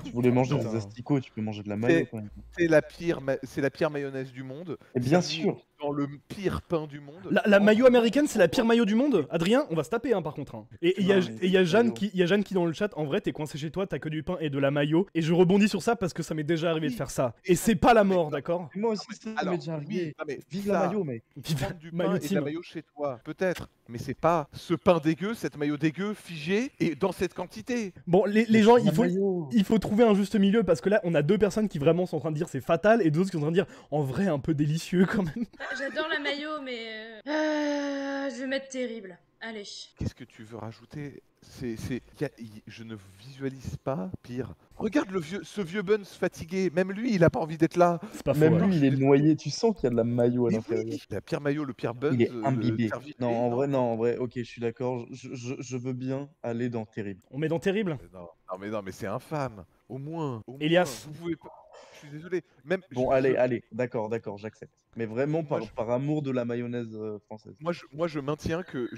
tu voulais manger Putain. des asticots, tu peux manger de la mayo quand même. C'est la pire mayonnaise du monde. Et bien servie sûr. Dans le pire pain du monde. La maillot américaine, c'est la pire maillot du monde. Adrien, on va se taper, hein, par contre. Hein. Et il y a Non, mais Jeanne maillot. qui, y a Jeanne qui dans le chat. En vrai, t'es coincé chez toi, t'as que du pain et de la maillot. Et je rebondis sur ça parce que ça m'est déjà arrivé de faire ça. Et c'est pas la mort, d'accord? Et moi aussi, ça Alors, m'est déjà arrivé. non, mais Vive ça, la mayo, mec. prendre du pain Maillot et de la team. maillot chez toi, peut-être. Mais c'est pas ce pain dégueu, cette maillot dégueu, figée et dans cette quantité. Bon, les gens, La mayo. il faut trouver un juste milieu parce que là, on a deux personnes qui vraiment sont en train de dire c'est fatal et d'autres qui sont en train de dire en vrai un peu délicieux quand même. J'adore la maillot, mais je vais mettre terrible. Allez. Qu'est-ce que tu veux rajouter? Je ne visualise pas pire. Regarde ce vieux Buns fatigué. Même lui, il a pas envie d'être là. C'est pas faux. Même alors. lui, il est noyé. Tu sens qu'il y a de la mayo à Mais l'intérieur. oui, la pire maillot, le pire Buns. Il est imbibé. servi- Non, et en vrai, ok, je suis d'accord. Je veux bien aller dans terrible. On met dans terrible. Non, mais c'est infâme. Au moins. Elias. Vous pouvez pas. Je suis désolé. Même. Bon, allez, d'accord, j'accepte. Mais vraiment Moi, par amour de la mayonnaise française. Moi, je maintiens que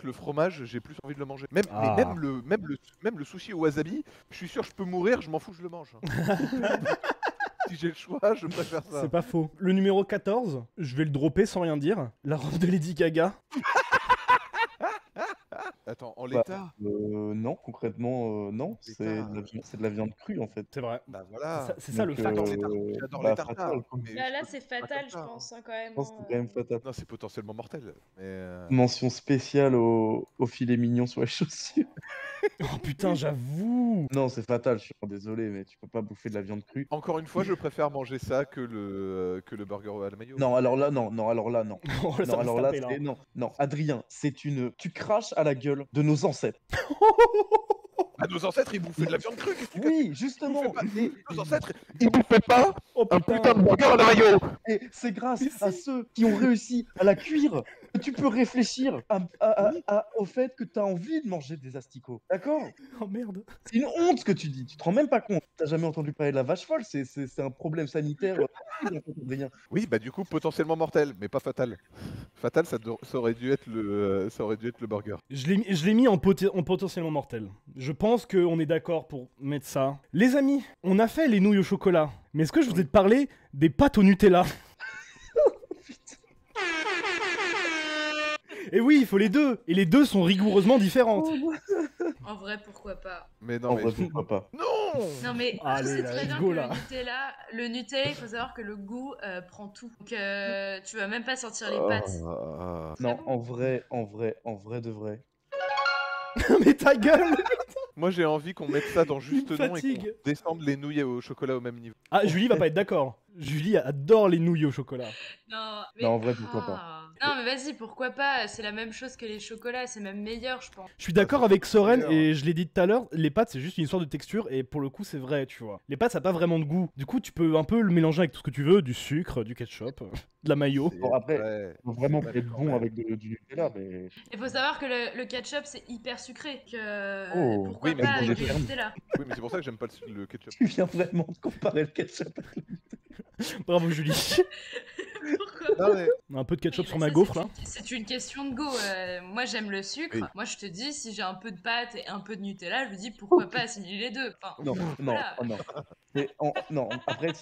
le fromage, j'ai plus envie de le manger. Mais Ah. même le sushi au wasabi, je suis sûr, je peux mourir, je m'en fous, je le mange. Si j'ai le choix, je préfère ça. C'est pas faux. Le numéro 14, je vais le dropper sans rien dire. La robe de Lady Gaga. Attends, en Bah, l'état. Non, concrètement, non. C'est de la viande crue en fait. C'est vrai. Bah voilà. C'est ça le Donc, fact. J'adore bah, les tartares. fatal, quoi. mais Là, je c'est peux pas fatal, je tartare. pense, hein, quand même. Je pense que c'est quand même fatal. Non, c'est potentiellement mortel. Mais Mention spéciale au filet mignon sur les chaussures. Oh putain, j'avoue. Non, c'est fatal, je suis désolé, mais tu peux pas bouffer de la viande crue. encore une fois, je préfère manger ça que le burger à la mayo. Non, alors là, non. Oh, ça Non, va alors se là, taper, là. non, Adrien, tu craches à la gueule de nos ancêtres. Ah, nos ancêtres, ils bouffaient de la viande crue. qu'est-ce que tu Oui, fais justement. pas- Nos ancêtres, ils bouffaient pas Oh un putain. putain de burger à la mayo. Et c'est grâce à ceux qui ont réussi à la cuire que tu peux réfléchir au fait que tu as envie de manger des asticots. D'accord? Oh merde. C'est une honte ce que tu dis. Tu te rends même pas compte. T'as jamais entendu parler de la vache folle. C'est un problème sanitaire. Adrien. Oui, bah du coup, potentiellement mortel, mais pas fatal. Fatal, ça aurait dû être le burger. Je l'ai mis en potentiellement mortel. Je pense qu'on est d'accord pour mettre ça. Les amis, on a fait les nouilles au chocolat. Mais est-ce que je vous ai parlé des pâtes au Nutella? Et oui, il faut les deux. Et les deux sont rigoureusement différentes. En vrai, pourquoi pas? Mais non, En mais vrai, pourquoi pas? non. Non, mais Allez, tu sais là, très let's bien go, que là. le Nutella, il faut savoir que le goût prend tout. Donc, tu vas même pas sortir les pâtes. Non, en vrai de vrai. Mais ta gueule. Moi, j'ai envie qu'on mette ça dans juste me nom et qu'on fatigue. descende les nouilles au chocolat au même niveau. Ah, Julie va pas être d'accord. Julie adore les nouilles au chocolat. Non, Non, en vrai, pourquoi pas? Non, mais vas-y, pourquoi pas? C'est la même chose que les chocolats, c'est même meilleur, je pense. Je suis d'accord avec Soren meilleur. et je l'ai dit tout à l'heure, les pâtes c'est juste une histoire de texture et pour le coup c'est vrai, tu vois. Les pâtes ça a pas vraiment de goût. Du coup tu peux un peu le mélanger avec tout ce que tu veux, du sucre, du ketchup, de la mayo. C'est Bon, après, vrai. faut vraiment Ouais, être quand bon même. avec du Nutella, mais. Il faut savoir que le ketchup, c'est hyper sucré. Que, Oh, pourquoi oui, mais pas bon, avec je du ferme. Nutella? Oui, mais c'est pour ça que j'aime pas le ketchup. Tu viens vraiment de comparer le ketchup. Bravo Julie. Pourquoi pas? Non, mais On a un peu de ketchup Oui, sur mais ma ça, gaufre c'est là. C'est une question de goût. Moi, j'aime le sucre. Oui. Moi, je te dis, si j'ai un peu de pâte et un peu de Nutella, je me dis pourquoi pas assimiler les deux. Enfin, Non, voilà. non. Non, après,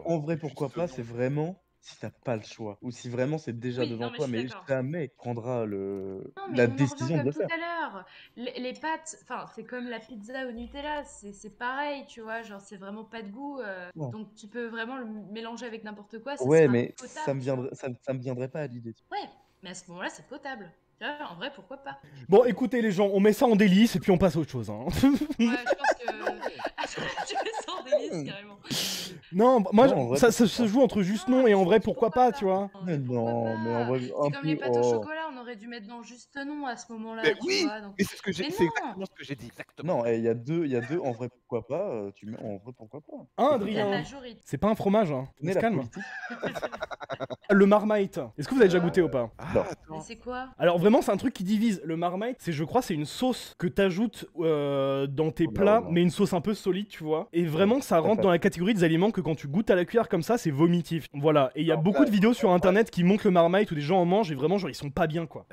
en vrai, pourquoi pas, c'est vraiment si t'as pas le choix. Ou si vraiment c'est déjà Oui, devant non, mais toi, je suis mais d'accord. jamais prendra Non, mais la on en revient décision de comme le tout faire. à l'heure. Les pâtes, enfin, c'est comme la pizza au Nutella, c'est pareil, tu vois, genre c'est vraiment pas de goût. Ouais. Donc tu peux vraiment le mélanger avec n'importe quoi, ça Ouais, sera mais potable. ça me tu vois. viendrait, ça me viendrait pas à l'idée. Ouais, mais à ce moment-là, c'est potable. Tu vois, en vrai, pourquoi pas? Bon écoutez les gens, on met ça en délice et puis on passe à autre chose. Hein. Ouais, je pense que. Je me sens délice carrément. Non, moi Non, en vrai, ça se joue entre juste non et en vrai pourquoi pas, tu vois. Mais non, mais en vrai, C'est un comme les peu. pâtes au Oh. chocolat, on aurait dû mettre dans juste non à ce moment-là, Mais tu oui, vois. Donc... mais c'est ce que j'ai, Mais c'est non. exactement ce que j'ai dit, exactement. Non, il y a deux, en vrai, pourquoi pas. Tu mets en vrai, pourquoi pas. Hein La Adrien. majorité. C'est pas un fromage, hein. On Connais se la calme. politique. Le Marmite, est-ce que vous avez déjà goûté ou pas? Non. Mais c'est quoi? Alors vraiment c'est un truc qui divise. Le Marmite, je crois c'est une sauce que t'ajoutes dans tes Oh, plats, non. mais une sauce un peu solide, tu vois. Et vraiment ça rentre D'accord. dans la catégorie des aliments que quand tu goûtes à la cuillère comme ça, c'est vomitif. Voilà. Et il y a Non, beaucoup de vidéos sur internet qui montrent le Marmite où des gens en mangent et vraiment genre ils sont pas bien quoi.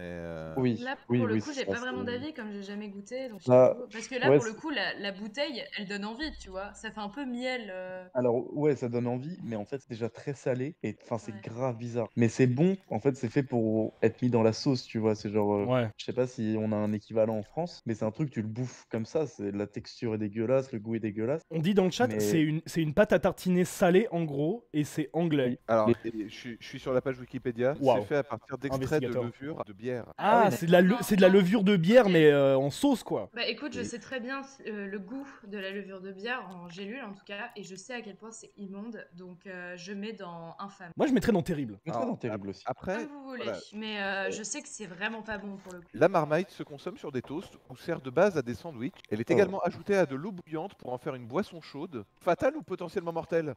Oui, Là, oui, pour le oui, coup, j'ai ça, pas vraiment c'est- d'avis comme j'ai jamais goûté. Donc je Bah, t'avoue. Parce que là, ouais, pour le c'est- coup, la bouteille, elle donne envie, tu vois. Ça fait un peu miel. Alors ouais, ça donne envie, mais en fait c'est déjà très salé et enfin c'est Ouais. grave bizarre. Mais c'est bon, en fait c'est fait pour être mis dans la sauce, tu vois. C'est genre, Ouais. je sais pas si on a un équivalent en France, mais c'est un truc tu le bouffes comme ça. C'est la texture est dégueulasse, le goût est dégueulasse. On dit dans le chat, Mais- c'est une pâte à tartiner salée en gros et c'est anglais. Oui. Alors, Les- je suis sur la page Wikipédia. Waouh. C'est fait à partir d'extraits de Investigateur. levure de bière. Ah, Ah oui, c'est de la levure de bière mais en sauce quoi. Bah écoute, je Et- sais très bien le goût de la levure de bière en gélule en tout cas, et je sais à quel point c'est immonde, donc je mets dans infâme. Moi je mettrais dans terrible. C'est très Alors, terrible aussi. Après, Comme vous voulez, voilà. mais je sais que c'est vraiment pas bon pour le coup. La Marmite se consomme sur des toasts ou sert de base à des sandwichs. Elle est Oh. également ajoutée à de l'eau bouillante pour en faire une boisson chaude. Fatale ou potentiellement mortelle?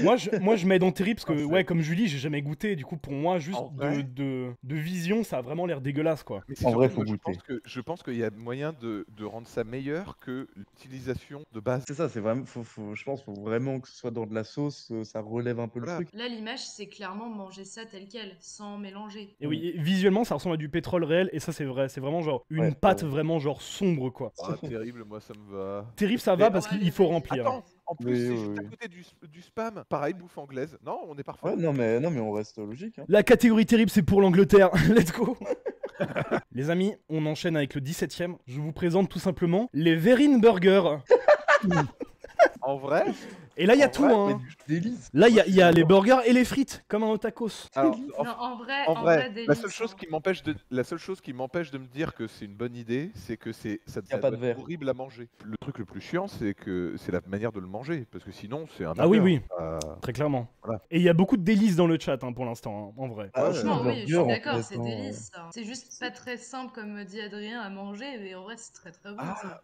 Moi je mets dans terrible parce que Parfait. ouais comme Julie j'ai jamais goûté du coup pour moi juste En vrai de vision ça a vraiment l'air dégueulasse quoi. Mais c'est En vrai, surtout, faut moi, goûter. je pense qu'il y a moyen de rendre ça meilleur que l'utilisation de base. C'est ça, c'est vraiment, je pense, faut vraiment que ce soit dans de la sauce, ça relève un peu Voilà. le truc. Là, l'image, c'est clairement manger ça tel quel, sans mélanger. Et oui, et visuellement ça ressemble à du pétrole réel et ça c'est vrai, c'est vraiment genre une Ouais, pâte ouais. vraiment genre sombre quoi. Ah, terrible, moi ça me va. Terrible ça va Mais- parce Ouais, qu'il faut les- remplir. Attends, en plus, Oui, c'est oui, juste à oui. côté du spam. Pareil, bouffe anglaise. Non, on est parfait. Ouais, non mais on reste logique. Hein. La catégorie terrible c'est pour l'Angleterre, let's go. Les amis, on enchaîne avec le 17ème. Je vous présente tout simplement les Verin Burgers. En vrai, Et là il y a En tout vrai, Mais hein. du délice. Là il y a les burgers et les frites comme un tacos. alors, Non, en vrai, en vrai, délice, la seule chose hein. qui m'empêche de me dire que c'est une bonne idée, c'est que ça Y a pas de doit être verre. horrible à manger. Le truc le plus chiant, c'est que c'est la manière de le manger, parce que sinon c'est un Ah oui, burger. oui. Très clairement. Voilà. Et il y a beaucoup de délices dans le chat hein, pour l'instant, hein, en vrai. Ah, Franchement, le oui, je suis burger, en d'accord, fait, c'est hein. délice. Ça. C'est juste pas très simple, comme me dit Adrien, à manger, mais en vrai, c'est très très bon. Ah, ça.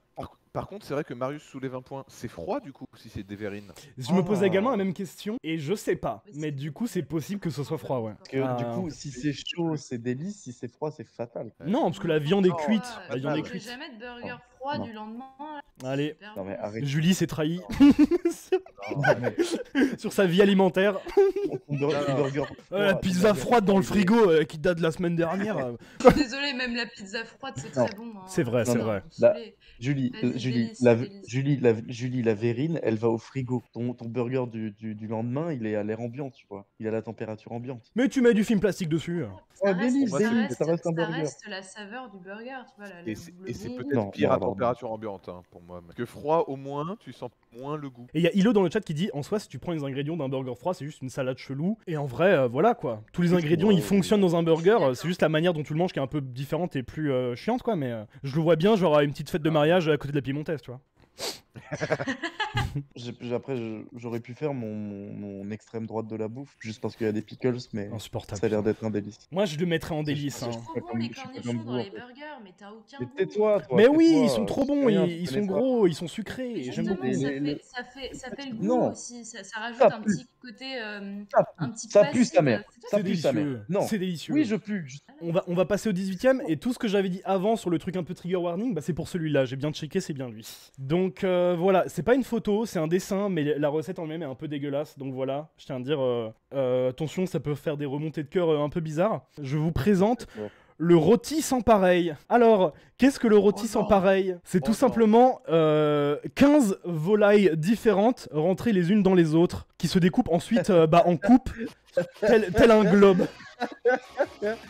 par contre, c'est vrai que Marius soulève un point. C'est froid du coup si c'est des verrines. Je me posais Ah. également la même question et je sais pas. Mais Mais c'est- du coup, c'est possible que ce soit froid, ouais. Parce que Ah. du coup, si c'est chaud, c'est délice, si c'est froid, c'est fatal. Non, parce que la viande est Non, cuite. Ah, La viande est je vais cuite. jamais de burger froid Non. du lendemain. là. Allez. Super Non mais bon. arrête. Julie s'est trahie Non, mais sur sa vie alimentaire. ton burger La froid, pizza ton burger froide dans le froid, frigo qui date de la semaine dernière. Je suis désolée, même la pizza froide, c'est Non. très bon. hein. C'est vrai, c'est vrai. Désolée. Julie, Vas-y, Julie, délice, la, délice. Julie, la verrine, elle va au frigo. Ton burger du lendemain, il est à l'air ambiant, tu vois. Il a la température ambiante. Mais tu mets du film plastique dessus. Ça Oh, reste, délice, ça délice, reste- ça reste un ça burger. reste la saveur du burger, tu vois. Et c'est bon peut-être Non, pire non, à non, non. température ambiante hein, pour moi. Parce que froid, au moins, tu sens moins le goût. Et il y a Hilo dans le chat qui dit en soi, si tu prends les ingrédients d'un burger froid, c'est juste une salade chelou. Et en vrai, voilà quoi. Tous les ingrédients ils fonctionnent dans un burger. C'est juste la manière dont tu le manges qui est un peu différente et plus chiante quoi. Mais je le vois bien, genre à une petite fête de mariage à côté de la piémontaise, tu vois. Après, j'aurais pu faire mon extrême droite de la bouffe, juste parce qu'il y a des pickles, mais Insupportable. ça a l'air d'être un délice. Moi, je le mettrais en délice. je- hein. je- Trop pas bon comme- les je suis pas cornichons comme vous, dans en les fait. burgers, mais t'as aucun Mais goût. tais-toi, toi. Mais oui, tais-toi, ils sont trop tu sais bons, rien, tu ils connais sont pas. gros, ils sont sucrés. Mais J'aime justement, beaucoup. Les- ça fait le goût Non. aussi, ça rajoute Ça un pue. petit côté, Ça un petit ça peu pue sa acide. mère. C'est toi Ça C'est pue sa mère. délicieux. Non. C'est délicieux. Oui, je pue. On va passer au 18ème et tout ce que j'avais dit avant sur le truc un peu trigger warning, bah c'est pour celui-là. J'ai bien checké, c'est bien lui. Donc voilà, c'est pas une photo, c'est un dessin, mais la recette en elle-même est un peu dégueulasse. Donc voilà, je tiens à dire, attention, ça peut faire des remontées de cœur un peu bizarres. Je vous présente le rôti sans pareil. Alors, qu'est-ce que le rôti Oh sans non. pareil? C'est Oh tout non. simplement 15 volailles différentes rentrées les unes dans les autres, qui se découpent ensuite en coupe, tel un globe.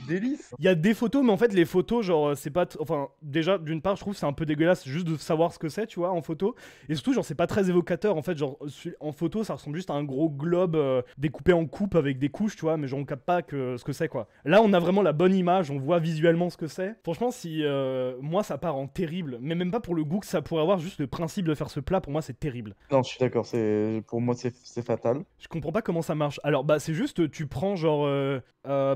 Délice. Il y a des photos, mais en fait, les photos, genre, c'est pas. Enfin, déjà, d'une part, je trouve que c'est un peu dégueulasse juste de savoir ce que c'est, tu vois, en photo. Et surtout, genre, c'est pas très évocateur. En fait, genre, en photo, ça ressemble juste à un gros globe découpé en coupe avec des couches, tu vois, mais genre, on capte pas ce que c'est, quoi. Là, on a vraiment la bonne image, on voit visuellement ce que c'est. Franchement, si moi, ça part en terrible, mais même pas pour le goût que ça pourrait avoir, juste le principe de faire ce plat, pour moi, c'est terrible. Non, je suis d'accord. Pour moi, c'est fatal. Je comprends pas comment ça marche. Alors, bah, c'est juste juste tu prends genre un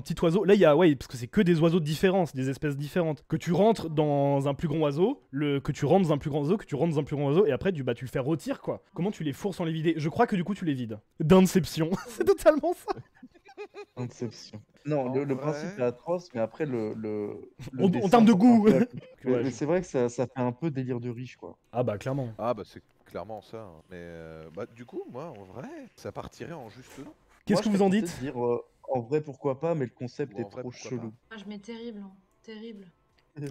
petit oiseau. Là il y a parce que c'est que des oiseaux différents, c'est des espèces différentes. Que tu rentres dans un plus grand oiseau, que tu rentres dans un plus grand oiseau, que tu rentres dans un plus grand oiseau et après tu le fais rôtir quoi. Comment tu les fourres sans les vider? Je crois que du coup tu les vides. D'Inception, c'est totalement ça. Inception. Non, En le vrai. principe est atroce, mais après En dessin, termes de ça fait goût. un peu- Mais, Ouais, mais c'est vrai que ça fait un peu délire de riche, quoi. Ah bah clairement. Ah bah c'est clairement ça. Hein. Mais du coup, moi, en vrai, ça partirait en juste non. Qu'est-ce Moi, que je vous en serais dites? tenté de dire, en vrai, pourquoi pas, mais le concept Ou en est vrai, trop pourquoi chelou. Ah, je mets terrible, hein. Terrible.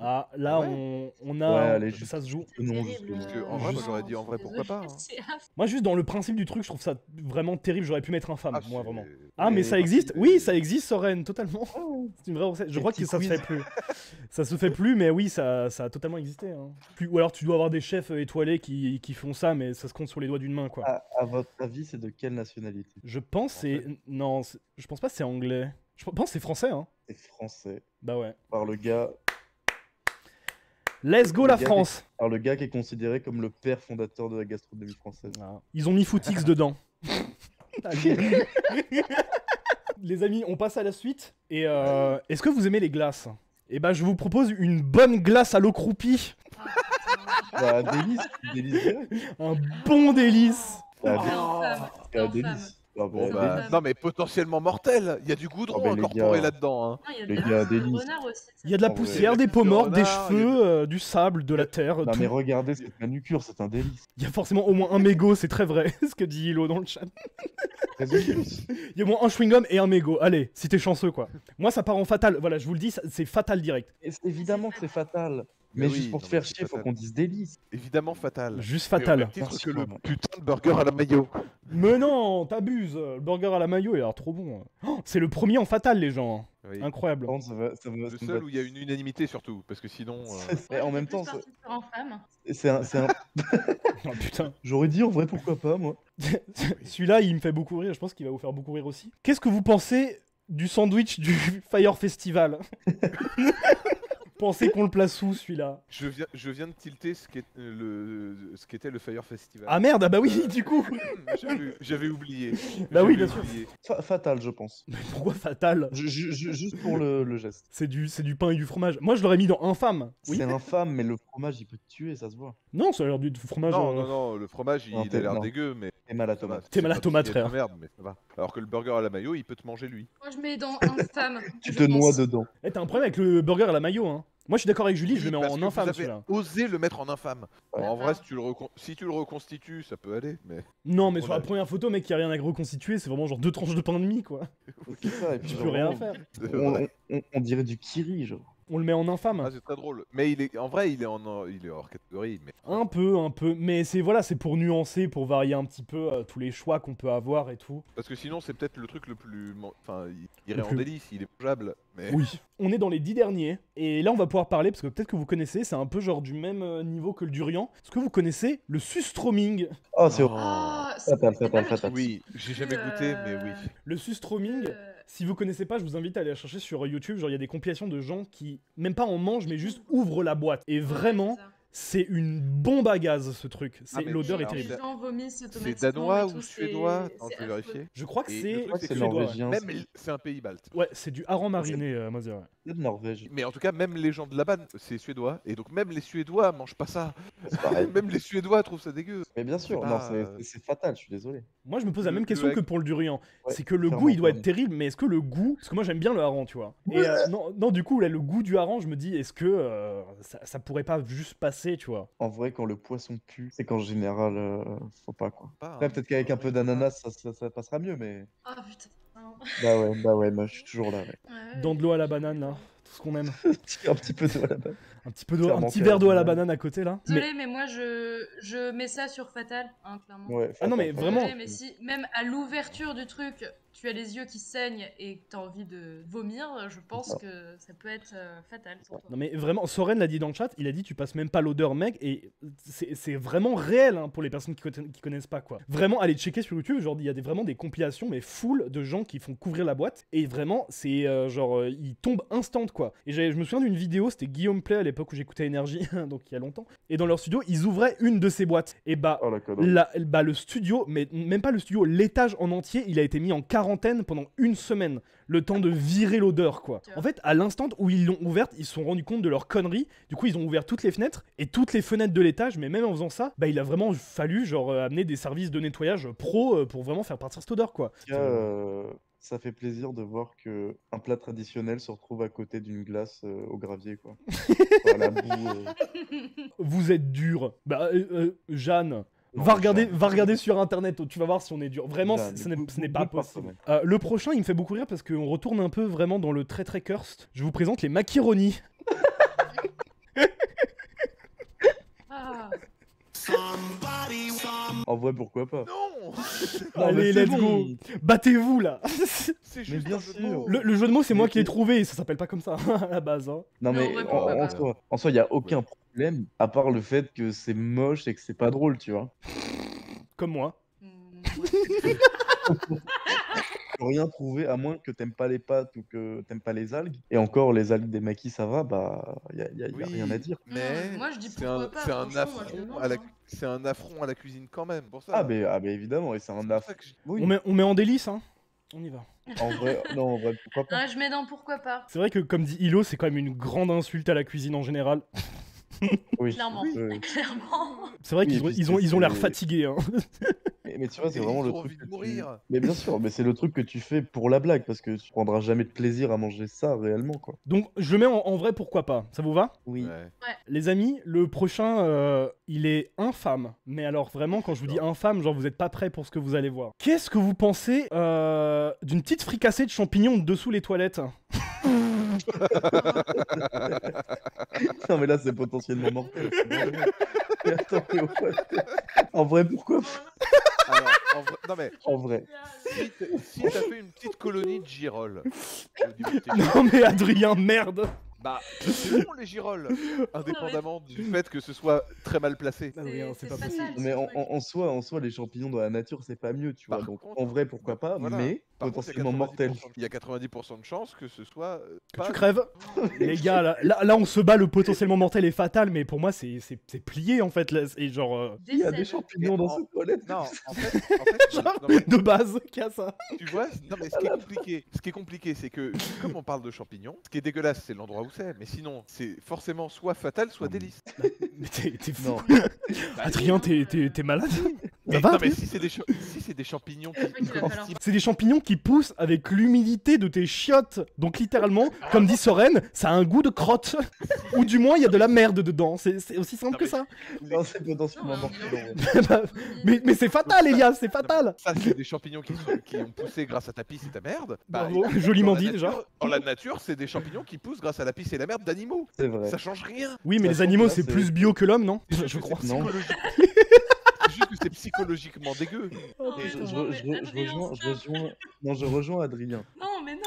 Ah là Ouais. on Ouais, a allez, ça se joue. Non, Terrible. juste- Parce que, en vrai, moi, Juste- j'aurais dit en vrai, pourquoi pas, hein. C'est affreux. Moi juste dans le principe du truc je trouve ça vraiment terrible, j'aurais pu mettre infâme, moi c'est- vraiment. Ah mais ça Mais- existe? Oui ça existe Soren, totalement. Ah ouais. C'est une vraie recette. Je Des crois que petits ça se quiz. fait plus. Ça se fait plus, mais oui, ça a totalement existé. Hein. Ou alors tu dois avoir des chefs étoilés qui font ça, mais ça se compte sur les doigts d'une main, quoi. À votre avis, c'est de quelle nationalité? Je pense c'est... Non, je pense pas que c'est anglais. Je pense que c'est français, hein. C'est français. Bah ouais. Par le gars Let's go Le la gars France. par le gars qui est considéré comme le père fondateur de la gastronomie française. Ah. Ils ont mis Footix dedans. Allez. Les amis, on passe à la suite. Et est-ce que vous aimez les glaces? Eh ben, je vous propose une bonne glace à l'eau croupie. Bah, délice direct. Un bon délice. Bah, C'est délice. infâme. Bah, C'est infâme. délice. Bah, Bon, bah, bah, non, mais potentiellement mortel. Il y a du goudron Ah, mais les incorporé gars. là-dedans. Hein. Non, il y a Les de gars, la délice. renard aussi. ça. Il y a de la En vrai. poussière, des Il y a peaux du mortes, des renard, il y a cheveux, du sable, de la terre. Non, tout. mais regardez cette manucure, c'est un délice. Il y a forcément au moins un mégot, c'est très vrai, ce que dit Hilo dans le chat. Résolu. Il y a au moins un chewing-gum et un mégot. Allez, si t'es chanceux, quoi. Moi, ça part en fatal. Voilà, je vous le dis, c'est fatal direct. Et c'est évidemment que c'est fatal. Mais Mais juste oui, pour non, te faire mais c'est chier, faut fatal. qu'on dise délice. Évidemment fatal. Juste Mais au fatal. même titre Merci, que le vraiment. putain de burger à la mayo. Mais non, t'abuses. Le burger à la mayo, il a l'air trop bon. Oh, c'est le premier en fatal, les gens. Oui. Incroyable. Par contre, ça Le me seul va- où il y a une unanimité surtout, parce que sinon. Et en J'étais même plus temps, partie sur infâme. c'est un. Oh, putain. J'aurais dit en vrai, pourquoi pas, moi. Celui-là, il me fait beaucoup rire. Je pense qu'il va vous faire beaucoup rire aussi. Qu'est-ce que vous pensez du sandwich du Fire Festival? Pensez qu'on le place où, celui-là? Je viens de tilter ce qu'était le Fire Festival. Ah merde, ah bah oui, du coup. J'avais oublié. Bah oui, J'avais bien sûr. oublié. Fatal, je pense. Mais pourquoi fatal? Juste pour le geste. C'est du pain et du fromage. Moi, je l'aurais mis dans infâme. Oui. C'est infâme, mais le fromage, il peut te tuer, ça se voit. Non, ça a l'air du fromage. Non, non, non, le fromage Non, il a l'air non. dégueu, mais. T'es mal à ça va, tomate. T'es c'est mal à pas tomate, tout ce qui est de frère. Merde, mais ça va. Alors que le burger à la mayo, il peut te manger lui. Moi, je mets dans infâme. Tu je te noies pense. dedans. Eh, t'as un problème avec le burger à la mayo, hein. Moi, je suis d'accord avec Julie, je le mets Parce en que infâme, vous avez celui-là. osé le mettre en infâme. Ouais. En vrai, si tu le reconstitues, ça peut aller, mais. Non, mais sur la Ouais. première photo, mec, il y a rien à reconstituer, c'est vraiment genre 2 tranches de pain de mie, quoi. C'est ça, et puis Tu peux genre, rien faire. on dirait du kiri, genre. On le met en infâme. Ah, c'est très drôle. Mais en vrai, il est hors catégorie. Mais... Un peu, mais c'est voilà, c'est pour nuancer, pour varier un petit peu tous les choix qu'on peut avoir et tout. Parce que sinon, c'est peut-être le truc le plus. Enfin, il irait Le en plus- délice, il est mangeable. Mais... Oui. On est dans les 10 derniers, et là on va pouvoir parler, parce que peut-être que vous connaissez, c'est un peu genre du même niveau que le durian. Est-ce que vous connaissez le sustroming? Oh, c'est Ah, Fatal, c'est fatal, pas le fatal. truc Oui, j'ai jamais goûté, mais oui. Le sustroming, si vous connaissez pas, je vous invite à aller la chercher sur YouTube. Genre, il y a des compilations de gens qui, même pas en mangent, mais juste ouvrent la boîte. Et vraiment, c'est ça. c'est une bombe à gaz, ce truc. Ah, mais L'odeur est alors, terrible. Les gens vomissent automatiquement. C'est danois et tout, ou c'est- suédois? c'est Attends, je vais affreux. vérifier. Je crois que Et c'est le truc, c'est suédois, ouais. norvégien. Même c'est un pays balte. Ouais, c'est du hareng mariné, moi, c'est vrai. C'est de Norvège. Mais en tout cas, même les gens de là-bas, c'est suédois. Et donc, même les Suédois mangent pas ça. C'est pareil. Même les Suédois trouvent ça dégueu. Mais bien sûr, C'est non, pas, c'est fatal, je suis désolé. Moi, je me pose la Le- même le question hack. que pour le durian. Ouais, C'est que le clairement, goût, il doit être pareil. terrible, mais est-ce que le goût... Parce que moi, j'aime bien le hareng, tu vois. Et non, du coup, là, le goût du hareng, je me dis, est-ce que ça pourrait pas juste passer, tu vois? En vrai, quand le poisson pue, c'est qu'en général, faut pas, quoi. Pas, Après, hein. peut-être qu'avec un peu d'ananas, ça passera mieux, mais... Ah putain. Non. Bah ouais, moi, je suis toujours là, ouais. Ouais. Dans de l'eau à la banane, là. Tout ce qu'on aime. Un petit peu de là-bas. Un petit peu d'eau, Ça un manque petit à verre d'eau à la la banane. banane à côté, là. Mais... Désolée, mais moi je mets ça sur Fatal, hein, clairement. Ouais, Ah non, mais fatal, vraiment. Désolée, mais si même à l'ouverture du truc, tu as les yeux qui saignent et que tu as envie de vomir, je pense ça. que ça peut être fatal pour toi. Non mais vraiment, Soren l'a dit dans le chat, il a dit tu passes même pas l'odeur mec, et c'est vraiment réel hein, pour les personnes qui connaissent pas quoi. Vraiment, allez checker sur YouTube, genre il y a vraiment des compilations mais full de gens qui font couvrir la boîte, et vraiment c'est ils tombent instant quoi. Et je me souviens d'une vidéo, c'était Guillaume Play à l'époque où j'écoutais Énergie, donc il y a longtemps, et dans leur studio ils ouvraient une de ces boîtes, et bah... Oh la connerie. Le studio, mais même pas le studio, l'étage en entier, il a été mis en quarantaine pendant une semaine, le temps de virer l'odeur, quoi. En fait, à l'instant où ils l'ont ouverte, ils se sont rendus compte de leur connerie. Du coup, ils ont ouvert toutes les fenêtres et toutes les fenêtres de l'étage. Mais même en faisant ça, bah, il a vraiment fallu genre amener des services de nettoyage pro pour vraiment faire partir cette odeur, quoi. En tout cas, ça fait plaisir de voir que un plat traditionnel se retrouve à côté d'une glace au gravier, quoi. Enfin, la boue. Vous êtes dur. Bah, Jeanne. Non, Va regarder sur internet, tu vas voir si on est dur. Vraiment, Jeanne, ce n'est pas goûte par possible. toi-même. Le prochain, il me fait beaucoup rire parce qu'on retourne un peu vraiment dans le très très cursed. Je vous présente les macaronis. Ah. En vrai, pourquoi pas? Non. Non, Allez, mais c'est let's bon. go. Battez-vous là. C'est Mais juste bien un jeu de sûr. mots. Le jeu de mots, c'est moi Mais- qui l'ai trouvé. Ça s'appelle pas comme ça à la base. Hein. Non, Mais mais en vrai, pourquoi pas? en soi, il n'y a aucun problème, à part le fait que c'est moche et que c'est pas drôle, tu vois. Comme moi. Ouais. Faut rien trouver, à moins que t'aimes pas les pâtes ou que t'aimes pas les algues. Et encore, les algues des maquis, ça va, bah, y a rien à dire. Mais Moi, je dis c'est pourquoi un, pas, c'est un franchement, moi, je affront demande, à la, hein. c'est un affront à la cuisine quand même. Pour ça. Ah, mais évidemment, et c'est C'est un pour aff. ça que je- Oui, On met en délice, hein. On y va. en vrai, non, en vrai, pourquoi pas. Ah, je mets dans pourquoi pas. C'est vrai que, comme dit Hilo, c'est quand même une grande insulte à la cuisine en général. Oui. Clairement. Oui. Clairement. C'est vrai Oui, qu'ils et puis ils ont l'air c'est- fatigués. Hein. Mais tu vois, c'est Et vraiment ils le ont truc envie de que tu... mourir. Mais bien sûr, mais c'est le truc que tu fais pour la blague, parce que tu prendras jamais de plaisir à manger ça réellement, quoi. Donc, je le mets en vrai, pourquoi pas. Ça vous va? Oui. Ouais. Les amis, le prochain, il est infâme. Mais alors vraiment, quand je vous dis infâme, genre vous êtes pas prêts pour ce que vous allez voir. Qu'est-ce que vous pensez d'une petite fricassée de champignons dessous les toilettes? Non, mais là, c'est potentiellement mortel. Mais attends, mais what? En vrai, pourquoi pas? Alors, en vrai, non mais En vrai. si t'as fait une petite colonie de girolles, au niveau de tes Non mais Adrien, merde. bah c'est bon les girolles, indépendamment du fait que ce soit très mal placé. Adrien, c'est pas fatal, possible. ce Mais truc. en soi, les champignons dans la nature, c'est pas mieux, tu vois. Par Donc, contre, en vrai, pourquoi pas, voilà. mais Par contre, potentiellement mortel. Il y a 90% de chances que ce soit Que pas- tu crèves. Les gars, là, on se bat, le potentiellement mortel est fatal, mais pour moi c'est plié en fait. Là, et genre, Il y a des Décède. champignons dans cette toilette. Non, en fait, genre, non, mais de base, qu'il y a ça. tu vois, non mais ce qui est compliqué, c'est que comme on parle de champignons, ce qui est dégueulasse, c'est l'endroit où c'est, mais sinon, c'est forcément soit fatal, soit délice. Mais t'es fou. Non. Adrien, t'es malade. Mais, Ça va, non, mais Adrien si c'est des champignons C'est vrai qu'il va falloir- C'est des champignons qui poussent avec l'humidité de tes chiottes. Donc littéralement, comme dit Soren, ça a un goût de crotte. Ou du moins, il y a de la merde dedans. C'est aussi simple Non, que mais- ça. Non, c'est potentiellement Non, mortel. en vrai. Bah, mais c'est fatal, Elias, c'est fatal. Ça, c'est des champignons qui ont poussé grâce à ta pisse et ta merde. Bravo, dans joliment la dit nature- déjà. Dans la nature, c'est des champignons qui poussent grâce à la pisse et la merde d'animaux. C'est vrai. Ça change rien. Oui, mais les Sachant animaux, que là, c'est c'est- plus bio que l'homme, non C'est Je juste que crois. c'est Non. C'est juste que c'est psychologiquement dégueu. Non, Et mais je non, mais Adrien, stop. je rejoins Adrien. Non, mais non.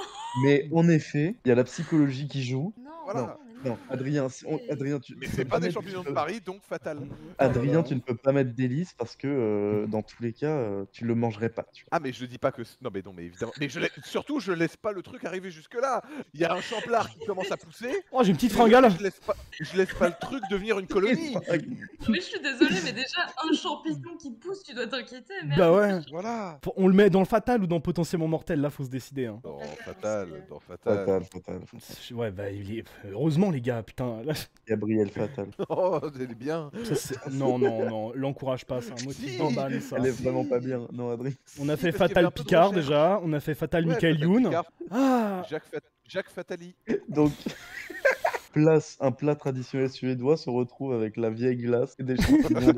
Mais en effet, il y a la psychologie qui joue. Non, Voilà. Non, Adrien, Adrien, tu Mais tu c'est peux pas des mettre- champignons de Paris, donc fatal. Adrien, tu ne peux pas mettre délice parce que dans tous les cas, tu le mangerais pas. Tu vois. Ah mais je dis pas que non mais évidemment mais surtout je laisse pas le truc arriver jusque là. Il y a un champlard qui commence à pousser. Oh, j'ai une petite fringale. Je laisse pas le truc devenir une colonie. Mais je suis désolée, mais déjà, un champignon qui pousse, tu dois t'inquiéter, merde. Bah ouais. Voilà. On le met dans le fatal ou dans potentiellement mortel, là, faut se décider. Hein. Dans fatal, dans fatal. Fatal. Ouais, bah, heureusement, les gars, putain. Là, Gabriel Fatal. Oh, elle est bien. non, l'encourage pas, c'est un motif Si. d'emban, ça. Elle est vraiment pas bien. Non, Adrien. On a Si, fait parce qu'il y avait Fatal un peu de Picard recherche. déjà, on a fait Fatal Ouais, Michael Fatal Youn. Picard, Ah, Jacques Fatali. Donc, un plat traditionnel suédois se retrouve avec la vieille glace et des champignons.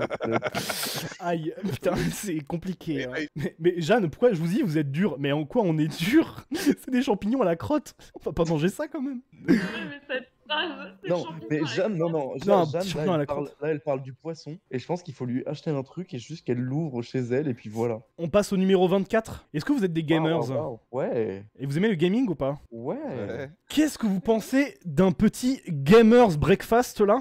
aïe, putain, c'est compliqué. Mais- Hein. Mais Jeanne, pourquoi je vous dis, vous êtes dur? Mais en quoi on est dur? C'est des champignons à la crotte. On va pas manger ça quand même. Ouais, mais cette phrase, les Non, champignons mais avec Jeanne, moi. non, Non, Jeanne, champignon à la crotte. là, elle parle du poisson. Et je pense qu'il faut lui acheter un truc et juste qu'elle l'ouvre chez elle. Et puis voilà. On passe au numéro 24. Est-ce que vous êtes des gamers? Waouh. Ouais. Et vous aimez le gaming ou pas? Ouais. Ouais. Qu'est-ce que vous pensez d'un petit gamers breakfast là?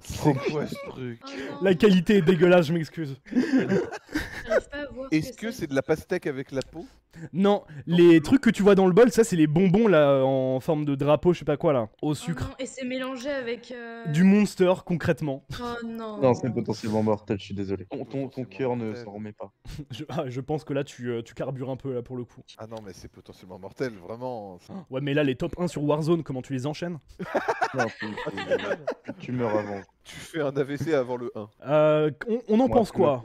C'est quoi ce truc? Oh non, La qualité est dégueulasse, je m'excuse. j'arrive pas à voir Est-ce que c'est de la pastèque avec la peau? Non, les trucs que tu vois dans le bol, ça c'est les bonbons là en forme de drapeau, je sais pas quoi là, au Oh sucre. non, et c'est mélangé avec. Du Monster concrètement. Oh non. Non, c'est potentiellement mortel, je suis désolé. Ton Potentiellement cœur ne mortel. s'en remet pas. Je pense que là tu carbures un peu là pour le coup. Ah non, mais c'est potentiellement mortel, vraiment. Ouais, mais là les top 1 sur Warzone, comment tu les enchaînes? Non, tu meurs avant. Tu fais un AVC avant le 1. On en pense quoi?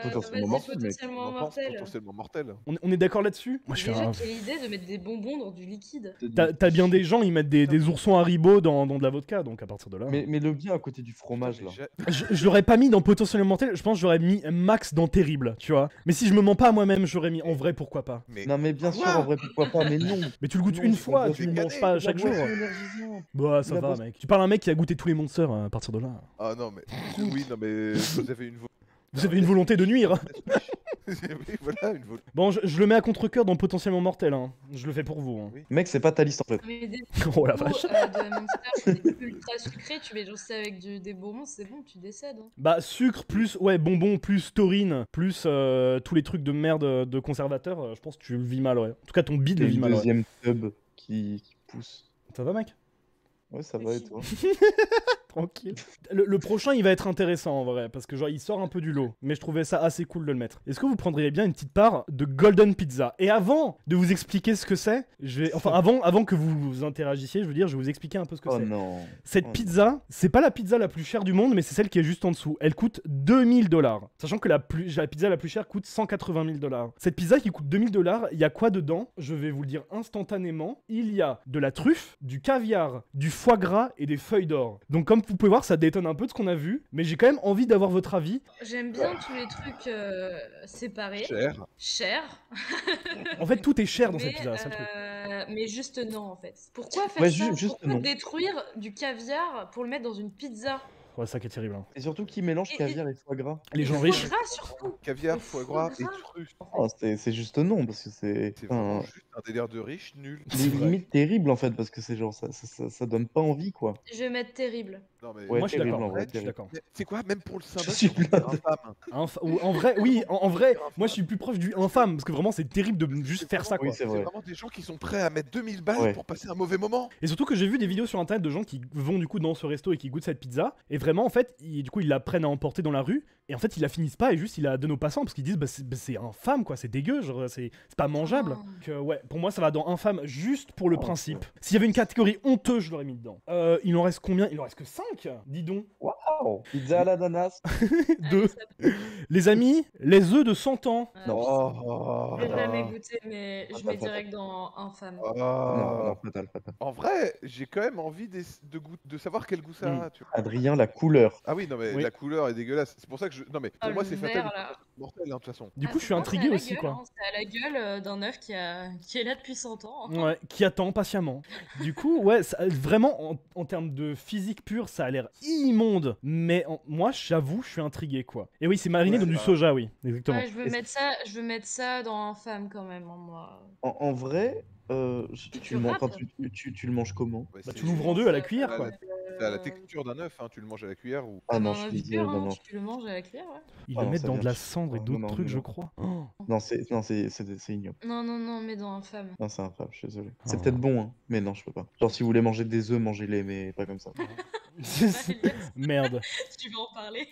Potentiellement Vas-y, mortel, mec. potentiellement On en pense mortel. potentiellement mortel. On est d'accord là-dessus? Moi je suis Déjà, un... quelle idée de mettre des bonbons dans du liquide. T'as bien des gens, ils mettent des oursons Haribo dans de la vodka, donc à partir de là... Mais le bien à côté du fromage, là. Je l'aurais pas mis dans potentiellement mortel, je pense que j'aurais mis max dans terrible, tu vois. Mais si je me mens pas à moi-même, j'aurais mis en vrai, pourquoi pas. Mais Non, mais bien sûr, en vrai, pourquoi pas, mais non. Mais tu le goûtes Non, une c'est fois, pas tu le déconner, manges pas chaque jour. Bah ça La va boisson- mec. Tu parles à un mec qui a goûté tous les monsters à partir de là. Ah non, mais oui, non, mais vous avez une Vous avez une volonté de nuire. Oui, voilà, une volonté. Bon, je le mets à contre-cœur dans potentiellement mortel, hein. Je le fais pour vous. Hein. Oui. Mec, c'est pas ta liste en fait. Mais des Oh la bonbons, vache. de Monster, c'est ultra sucré, tu mélanges ça avec des bonbons, c'est bon, tu décèdes. Hein. Bah sucre plus, ouais, bonbons plus taurine, plus tous les trucs de merde de conservateur, je pense que tu le vis mal, ouais. En tout cas ton bide C'est le vit le mal, ouais. deuxième tub qui pousse. Ça va mec? Ouais, ça va et toi? Tranquille. Le prochain, il va être intéressant en vrai, parce que genre il sort un peu du lot. Mais je trouvais ça assez cool de le mettre. Est-ce que vous prendriez bien une petite part de Golden Pizza? Et avant de vous expliquer ce que c'est, avant que vous interagissiez, je veux dire, je vais vous expliquer un peu ce que Oh c'est. non. Cette Oh pizza, c'est pas la pizza la plus chère du monde, mais c'est celle qui est juste en dessous. Elle coûte 2000$. Sachant que la pizza la plus chère coûte 180 000$. Cette pizza qui coûte 2000$, il y a quoi dedans? Je vais vous le dire instantanément. Il y a de la truffe, du caviar, du foie gras et des feuilles d'or. Donc comme vous pouvez voir, ça détonne un peu de ce qu'on a vu, mais j'ai quand même envie d'avoir votre avis. J'aime bien tous les trucs séparés. Cher. Cher. En fait, tout est cher dans cette Mais, pizza, c'est le truc. mais juste non en fait. Pourquoi faire Ouais, ça? juste Pourquoi non. détruire du caviar pour le mettre dans une pizza? Ouais, ça qui est terrible. Hein. Et surtout qui mélange Et- caviar et foie gras. Les gens foie riches. gras surtout. Caviar, Le foie foie gras et gras. truffe. Oh, c'est juste non, parce que c'est. C'est vraiment juste un délire de riche nul. C'est limite terrible en fait, parce que c'est genre ça donne pas envie quoi. Je vais mettre terrible. Non, mais Ouais, Moi, je suis terrible, d'accord. en vrai, Je suis terrible. d'accord. Mais c'est quoi, même pour le symbole, Je suis plein de- infâme. Ou en vrai, oui, en vrai, moi je suis plus proche du infâme, parce que vraiment c'est terrible de juste faire ça quoi. Oui, c'est C'est vrai. vraiment des gens qui sont prêts à mettre 2000 balles Ouais. pour passer un mauvais moment. Et surtout que j'ai vu des vidéos sur internet de gens qui vont du coup dans ce resto et qui goûtent cette pizza, et vraiment en fait, du coup ils la prennent à emporter dans la rue, et en fait ils la finissent pas et juste ils la donnent aux passants parce qu'ils disent c'est infâme quoi, c'est dégueu, genre c'est pas mangeable. Oh. Donc, ouais, pour moi ça va dans infâme juste pour le principe. S'il y avait une catégorie honteuse, je l'aurais mis dedans. Il en reste combien? Il en reste que 5, dis donc. Waouh! Pizza à l'ananas. 2. Les amis, les œufs de 100 ans. Non. Oh. Je l'ai jamais goûté, mais je mets Attends, direct dans infâme. Non, non, fatal. En vrai, j'ai quand même envie de savoir quel goût ça a. Tu vois. Adrien, la couleur. Ah oui, non, mais Oui. la couleur est dégueulasse. C'est pour ça que je. Non, mais pour Ah, moi, le c'est vert, fatal. là. C'est mortel, hein, de toute façon. Du Ah, coup, je suis c'est intrigué à la aussi gueule, quoi. hein, c'est à la gueule d'un œuf qui est là depuis 100 ans. Ouais, qui attend patiemment. Du coup, ouais, vraiment, en termes de physique pure, ça a l'air immonde. Mais moi, j'avoue, je suis intrigué, quoi. Et oui, c'est mariné Ouais, dans du bah. soja, oui, exactement. Ouais, je veux mettre ça dans infâme quand même, hein, moi. En vrai, tu le manges, râpes. enfin, tu le manges comment? Ouais, Bah, c'est- tu l'ouvres en deux à la cuillère, à quoi. C'est à la texture d'un œuf, hein. Tu le manges à la cuillère ou. Ah non, Dans je un suis vigueur, désolé, hein, non. tu le manges à la cuillère, ouais. Ils Ah le non, mettent ça dans vient de la de- cendre et non, d'autres non, trucs, non, je non. crois. Oh. Non, c'est ignoble. Non, mais dans infâme. Non, c'est infâme, je suis désolé. C'est Oh. peut-être bon, hein, mais non, je peux pas. Genre, si vous voulez manger des œufs, mangez-les, mais pas comme ça. Merde. Tu vas en parler.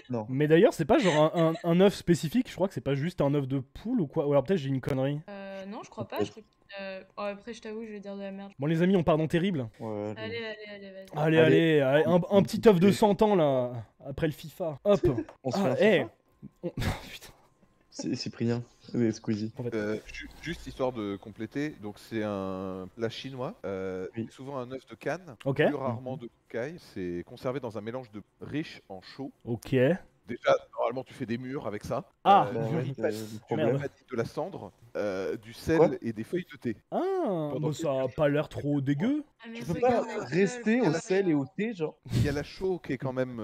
Non. Mais d'ailleurs, c'est pas genre un œuf spécifique, je crois que c'est pas juste un œuf de poule ou quoi. Ou alors peut-être j'ai une connerie. Non, je crois pas. Je crois après, je t'avoue, je vais dire de la merde. Bon, les amis, on part dans terrible. Ouais, Allez, vas-y. Allez, un petit œuf de 100 ans là, après le FIFA. Hop. on se fait un Ah, FIFA Putain. C'est Cyprien, et Squeezie. En fait. Juste histoire de compléter, donc c'est un plat chinois, Oui. c'est souvent un œuf de canne, Ok. plus rarement de cocaille. C'est conservé dans un mélange de riche en chaud. Ok. Déjà, normalement, tu fais des murs avec ça. Ah, Bah ouais, oui. t'as le problème. Merde. De la cendre, du sel Quoi et des feuilles de thé. Ah, Pendant bah, ça a pas l'air trop dégueu. Ah, mais Tu peux ce pas gars, ma gueule, rester au voilà. sel et au thé, genre? Il y a la chaux qui est quand même,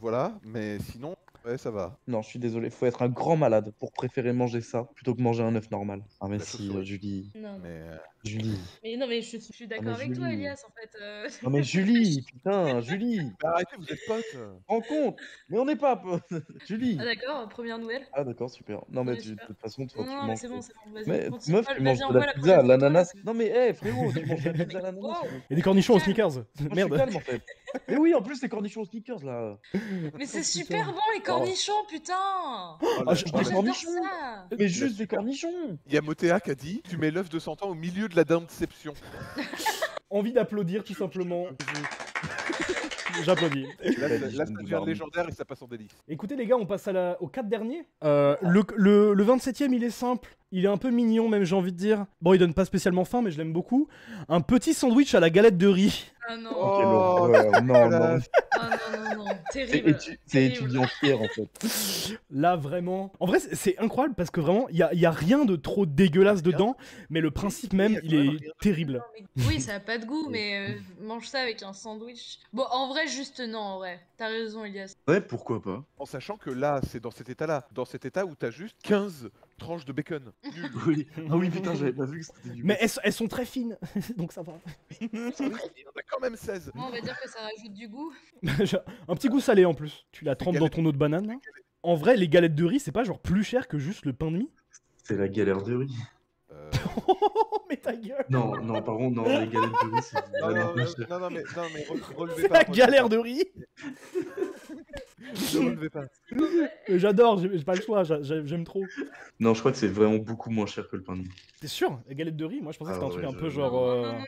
voilà, mais sinon, ouais, ça va. Non, je suis désolé, faut être un grand malade pour préférer manger ça plutôt que manger un œuf normal. Ah, mais La si, chauve-souris. Julie. Non, non. Julie. Mais non, mais je suis d'accord mais avec toi, Julie. Elias, en fait. Non mais Julie, putain, Julie, Bah, arrêtez, vous êtes potes. rends compte. Mais on n'est pas potes. Julie. Ah d'accord, première nouvelle. Ah d'accord, super. Non mais Ouais, de super. toute façon, Non, tu non, mais manges. c'est bon, vas-y. Mais Continue. meuf, tu manges Vas-y, de la envoie pizza, première photo, l'ananas. là. Non mais frérot, tu manges de la pizza à l'ananas. Oh, Et des cornichons au calme. sneakers. Moi, je suis Merde. calme en fait. Mais oui, en plus, les cornichons sneakers là. Mais c'est putain. super bon, les cornichons, putain. Oh, Ah, là, je- oh, des là, J'adore cornichons. ça. Mais juste des super. cornichons. Il y a Motea qui a dit tu mets l'œuf de 100 ans au milieu de la dindeception. Envie d'applaudir tout simplement. J'applaudis. Là, Belle ça hygiène de devient barbe. légendaire et ça passe en délice. Écoutez les gars, on passe aux 4 derniers. Le 27ème, il est simple. Il est un peu mignon même, j'ai envie de dire. Bon, il donne pas spécialement faim, mais je l'aime beaucoup. Un petit sandwich à la galette de riz. Ah non. Oh, quelle Oh, horreur. Non, non. Ah non, terrible. C'est Terrible. étudiant fier en fait. Là, vraiment. En vrai, c'est incroyable parce que vraiment, il y a rien de trop dégueulasse dedans, mais le principe même, il est terrible. Oui, ça a pas de goût, mais mange ça avec un sandwich. Bon, en vrai, juste non, en vrai. T'as raison, Elias. Ouais, pourquoi pas. En sachant que là, c'est dans cet état-là. Dans cet état où t'as juste 15 tranches de bacon. Nul. Oui. Ah oui, putain, j'avais pas vu que c'était du. Mais elles sont très fines, donc ça va. Il y en a quand même 16. Bon, on va dire que ça rajoute du goût. Un petit goût salé en plus. Tu la trempes dans ton eau de banane. Là. En vrai, les galettes de riz, c'est pas genre plus cher que juste le pain de mie. C'est la galère de riz. Oh, mais ta gueule. Non, non, par contre, non, les galettes de riz, c'est Non, vraiment non, pas cher. non, mais relevez C'est pas. la galère de riz. Ne relevez pas. J'adore, j'ai pas le choix, j'aime trop. Non, je crois que c'est vraiment beaucoup moins cher que le pain de mie. T'es sûr? Les galettes de riz, moi je pensais que Ah c'était un truc ouais, un peu je- genre. Non,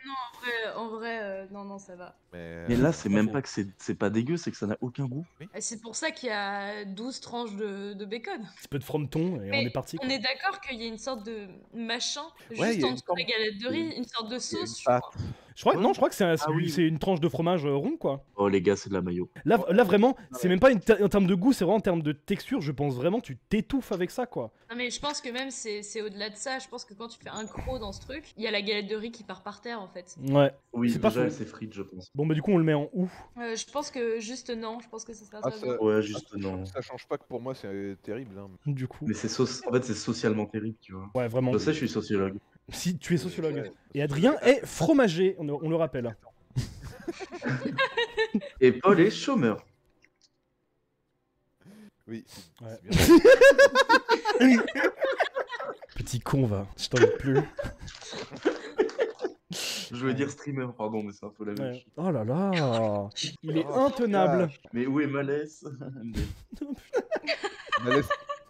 en vrai, non, ça va. Mais là, c'est même pas que c'est pas dégueu, c'est que ça n'a aucun goût. Et c'est pour ça qu'il y a 12 tranches de bacon. Un petit peu de frometon et Mais on est parti. On est d'accord qu'il y a une sorte de machin Ouais, il juste y a en une dessous de la forme- galette de riz, une sorte de Il y a sauce. une je crois. pâte. Je crois que c'est oui. c'est une tranche de fromage rond quoi. Oh, les gars, c'est de la mayo. Là vraiment, Non, c'est mais- même pas en termes de goût, c'est vraiment en termes de texture. Je pense vraiment que tu t'étouffes avec ça quoi. Non mais je pense que même c'est au-delà de ça. Je pense que quand tu fais un croc dans ce truc, il y a la galette de riz qui part par terre en fait. Ouais. Oui, C'est pas déjà, faux. elle s'est frite, je pense. Bon bah du coup on le met en ou. Je pense que juste non. Je pense que ça sera Ah, ça. ça- Ouais, juste non. Ça change pas que pour moi, c'est terrible. Hein. Du coup. Mais en fait, c'est socialement terrible, tu vois. Ouais vraiment. Je sais, je suis sociologue. Si tu es sociologue. Ouais. Et Adrien est fromager, on le rappelle. Et Paul est chômeur. Oui, Ouais. c'est bien. Petit con va, je t'en veux plus. Je voulais dire streamer, pardon, mais c'est un peu la même Ouais. chose. Oh là là, il est Oh, intenable. vache. Mais où est Malaise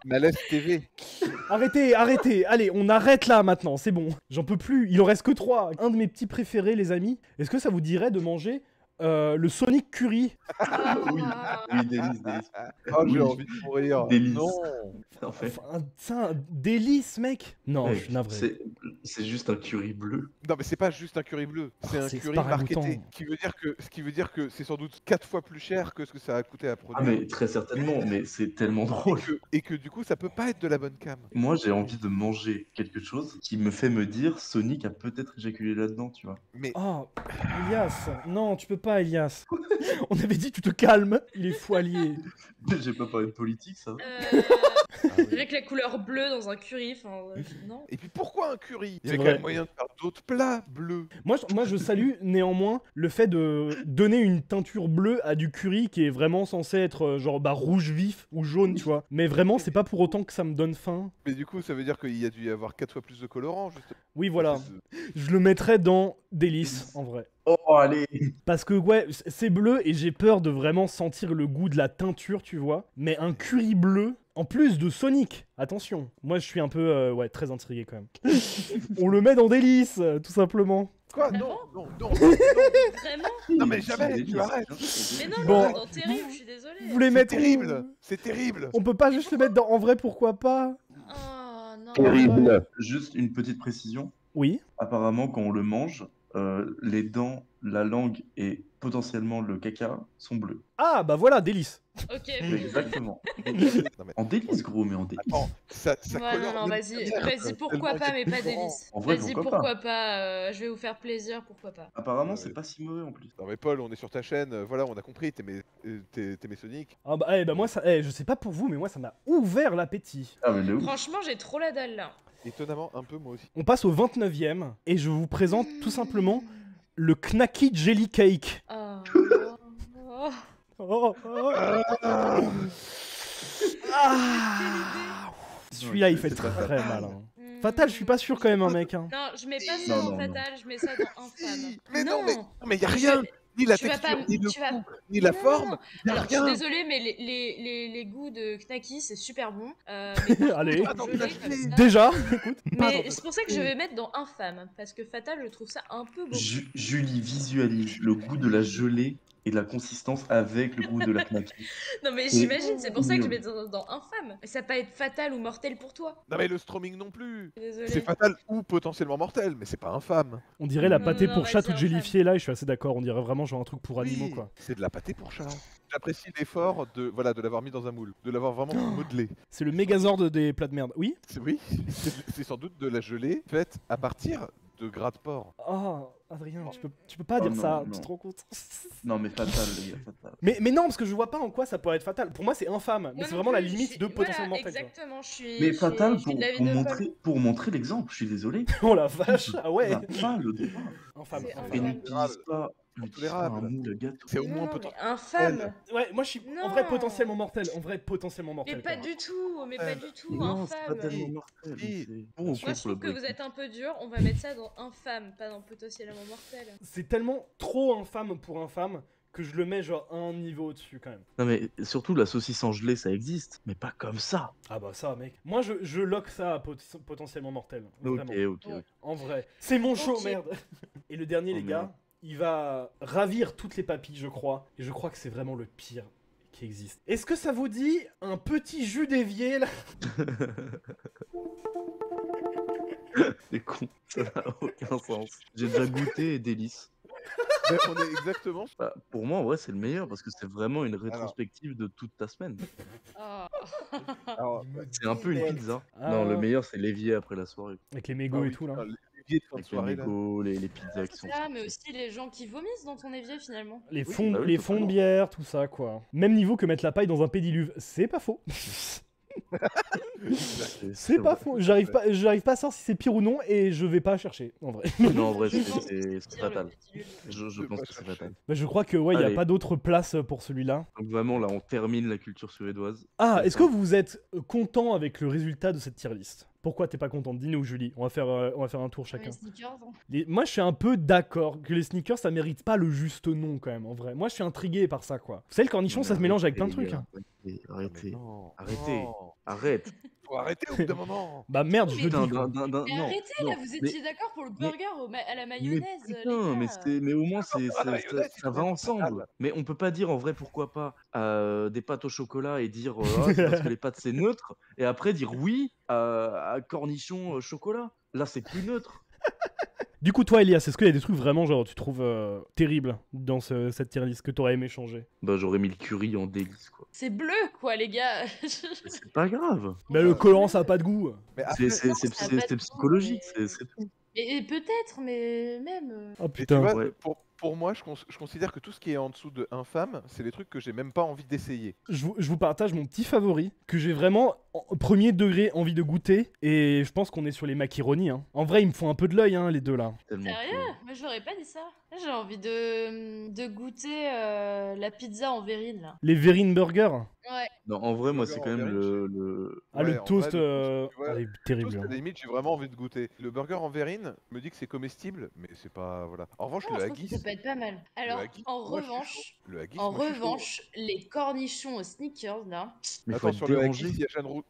Malaise TV. Arrêtez, allez, on arrête là maintenant, c'est bon. J'en peux plus, il en reste que 3. Un de mes petits préférés les amis, est-ce que ça vous dirait de manger le Sonic Curry? Oui, oui, délice. Oh, j'ai Oui. envie de mourir. Délice. Non. En fait, Enfin, c'est un délice mec. Non, mec, je suis navré. c'est juste un curry bleu. Non, mais c'est pas juste un curry bleu, c'est Ah, un c'est curry pas marketé. ragoûtant. Ce qui veut dire que c'est sans doute 4 fois plus cher que ce que ça a coûté à Ah, produire. mais très certainement, mais c'est tellement drôle. Et que du coup, ça peut pas être de la bonne cam. Moi, j'ai envie de manger quelque chose qui me fait me dire Sonic a peut-être éjaculé là-dedans, tu vois. Mais Oh, Elias, non, tu peux pas Elias. On avait dit tu te calmes, il est fou allié. J'ai pas parlé de politique, ça. Avec la couleur bleue dans un curry, enfin non. et puis pourquoi un curry? Il y C'est avait quand vrai. même moyen de faire d'autres plats bleus. Moi, je salue néanmoins le fait de donner une teinture bleue à du curry qui est vraiment censé être genre rouge vif ou jaune, tu vois. Mais vraiment, c'est pas pour autant que ça me donne faim. Mais du coup, ça veut dire qu'il y a dû y avoir 4 fois plus de colorants, juste. Oui, voilà. Je le mettrais dans délice, en vrai. Oh, allez. Parce que, ouais, c'est bleu et j'ai peur de vraiment sentir le goût de la teinture, tu vois. Mais un curry bleu, en plus de Sonic, attention. Moi, je suis un peu, ouais, très intrigué quand même. On le met dans délice, tout simplement. Quoi? Ah Non, bon non. Vraiment? Non, mais C'est jamais, délice, tu arrêtes. Mais non, Bon. non, dans terrible, je suis désolée. Vous voulez C'est mettre terrible. C'est terrible. On peut pas juste le mettre dans en vrai, pourquoi pas? Oh non. Juste une petite précision. Oui. Apparemment, quand on le mange, les dents, la langue et potentiellement le caca sont bleus. Ah, bah voilà, délice. Ok. Exactement. Non, mais- En délice, gros, mais en délice. Attends, ça Ouais, colore non, même vas-y, pas bien, vas-y, quoi. pourquoi Tellement pas, mais c'est pas colorant. délice. En vrai, Vas-y, pourquoi pourquoi pas, je vais vous faire plaisir, pourquoi pas. Apparemment, Ouais. c'est pas si mauvais en plus. Non mais Paul, on est sur ta chaîne, voilà, on a compris, t'aimais Sonic. Ah bah, moi, ça, je sais pas pour vous, mais moi, ça m'a ouvert l'appétit. Ah, mais de ouf. Franchement, j'ai trop la dalle là. Étonnamment, un peu moi aussi. On passe au 29e et je vous présente tout simplement le Knacky Jelly Cake. Oh. Oh, oh. Ah. Celui-là, il fait C'est pas très mal. Hein. Hmm. Fatal, je suis pas sûr quand même, un mec. Hein. Non, je mets pas ça Non, dans non, Fatal, je mets ça dans Infâme. Mais non, Non. mais y a rien. Ni la Tu vas texture, pas- ni le tu vas- goût, ni la Non. forme. Y a Alors, je suis rien. désolée, mais les goûts de Knacky, c'est super bon. Mais par Allez. contre, en gelée comme ça- Déjà, écoute. Mais c'est pour ça que je vais mettre dans Infâme, parce que Fatal, je trouve ça un peu beaucoup. Julie visualise le goût de la gelée et de la consistance avec le goût de la knacky. Non, mais Et- j'imagine, c'est pour ça que je Oui. mets dans Infâme. Mais ça va pas être Fatal ou mortel pour toi. Non mais le stroming non plus. Désolée. C'est fatal ou potentiellement mortel, mais c'est pas infâme. On dirait la Non, pâtée non, pour ouais, chat c'est toute gélifiée là, et je suis assez d'accord. On dirait vraiment genre un truc pour animaux Oui, quoi. c'est de la pâtée pour chat. J'apprécie l'effort de l'avoir mis dans un moule, de l'avoir vraiment modelé. C'est le Megazord des plats de merde. Oui. Oui, c'est sans doute de la gelée faite à partir de gras de porc. Oh, Adrien, tu peux pas Oh dire non, ça. non. Tu te rends compte? Non, mais fatal, les gars, fatal. Mais non, parce que je vois pas en quoi ça pourrait être fatal. Pour moi, c'est infâme. Mais Moi c'est non vraiment la plus, je limite suis- de potentiellement voilà, mortel. exactement, je suis. Mais je fatal suis de l'avis de Paul. pour montrer l'exemple, je suis désolé. Oh la vache, ah ouais. On n'a pas le droit. Infâme. C'est infâme. Et infâme. n'utilise pas un moule à gâteau. C'est au Non, moins non, potentiel. mais infâme. Ouais, moi je suis en Non. vrai potentiellement mortel. En vrai potentiellement Mais mortel. pas quoi. du tout, mais pas du tout, Non, c'est pas infâme. tellement mortel. Si. C'est pour ou Moi, je contre trouve le que vous boycott. êtes un peu dur. On va mettre ça dans infâme, pas dans potentiellement mortel. C'est tellement trop infâme pour infâme que je le mets genre un niveau au-dessus quand même. Non, mais surtout, la saucisse en gelée, ça existe, mais pas comme ça. Ah bah ça mec. Moi je lock ça à potentiellement mortel. Vraiment. Ok. En vrai. C'est mon show, Ok. merde. Et le dernier Oh, les gars, merde. il va ravir toutes les papilles je crois. Et je crois que c'est vraiment le pire qui existe. Est-ce que ça vous dit un petit jus d'évier là? C'est con, ça n'a aucun sens. J'ai déjà goûté et délice. Mais on est exactement. Bah, pour moi, en vrai, c'est le meilleur parce que c'est vraiment une rétrospective de toute ta semaine. Oh. Alors, C'est un peu une Merde. pizza. Ah. Non, le meilleur, c'est l'évier après la soirée. Avec les mégots ah et oui, tout là. putain, l'évier de fin de Avec soirée les là. mégots, les pizzas qui sont. Ça, mais aussi les gens qui vomissent dans ton évier finalement. Les Oui, fonds, bah oui, les fonds de totalement. bière, tout ça quoi. Même niveau que mettre la paille dans un pédiluve, c'est pas faux. C'est pas vrai. faux. J'arrive pas à savoir si c'est pire ou non et je vais pas chercher en vrai. Non, en vrai, Je pense que c'est pire, le fatal. petit lieu. Je vais pense pas que c'est chercher. fatal. Bah, je crois que ouais, il y a Allez. pas d'autre place pour celui-là. Donc vraiment, là, on termine la culture suédoise. Ah, C'est est-ce que ça. vous êtes content avec le résultat de cette tier list? Pourquoi t'es pas contente? Dis-nous, Julie. On va faire un tour chacun. Les sneakers, hein. Moi, je suis un peu d'accord que les sneakers, ça mérite pas le juste nom quand même, en vrai. Moi, je suis intrigué par ça, quoi. Vous savez, le cornichon, ça se mélange avec plein de trucs. Hein. Arrêtez. Non, Arrêtez. non. Arrête. Faut arrêter au bout d'un moment. Bah merde, je Mais le Putain, dis. quoi. Mais non, arrêtez non, là, vous étiez d'accord pour le burger à la mayonnaise, les putain, mais, gars. mais au moins, Ah, la mayonnaise, ça va c'est ensemble. fatal. Mais on peut pas dire en vrai, pourquoi pas, des pâtes au chocolat et dire ah, c'est parce que les pâtes c'est neutre, et après dire oui à cornichon chocolat. Là, c'est plus neutre. Du coup, toi, Elias, est-ce qu'il y a des trucs vraiment, genre, tu trouves terribles dans cette tier list que t'aurais aimé changer? Bah, j'aurais mis le curry en délice, quoi. C'est bleu quoi, les gars. Mais c'est pas grave. Bah, le collant, ça a pas de goût. Mais après, C'est non, ça a pas de c'est goût, psychologique, mais- c'est tout. Et peut-être, mais même. Oh mais tu putain. vois, Ouais. pour moi, je considère que tout ce qui est en dessous de infâme, c'est des trucs que j'ai même pas envie d'essayer. Je vous partage mon petit favori que j'ai vraiment en premier degré envie de goûter. Et je pense qu'on est sur les macaronis. Hein. En vrai, ils me font un peu de l'œil, hein, les deux là. Tellement Sérieux? Moi j'aurais pas dit ça. Là, j'ai envie de goûter la pizza en verrine là. Les Verin Burger. Ouais. Non, en vrai, moi, c'est Burger quand en même verrine, le... Ah, Ouais, le en toast. vrai, le toast, tu vois, ah, il est Tout terrible. ce qu'à hein. la limite, j'ai vraiment envie de goûter. Le burger en verrine me dit que c'est comestible, mais c'est pas. Voilà. En revanche, Non, le je trouve que haggis. ça peut être pas mal. Alors, haggis, en moi, je suis revanche, chaud. Le haggis, en moi, je suis chaud. revanche, les cornichons aux sneakers là. Mais faut Attends, être sur le dérangé. haggis, il y a Jeanne,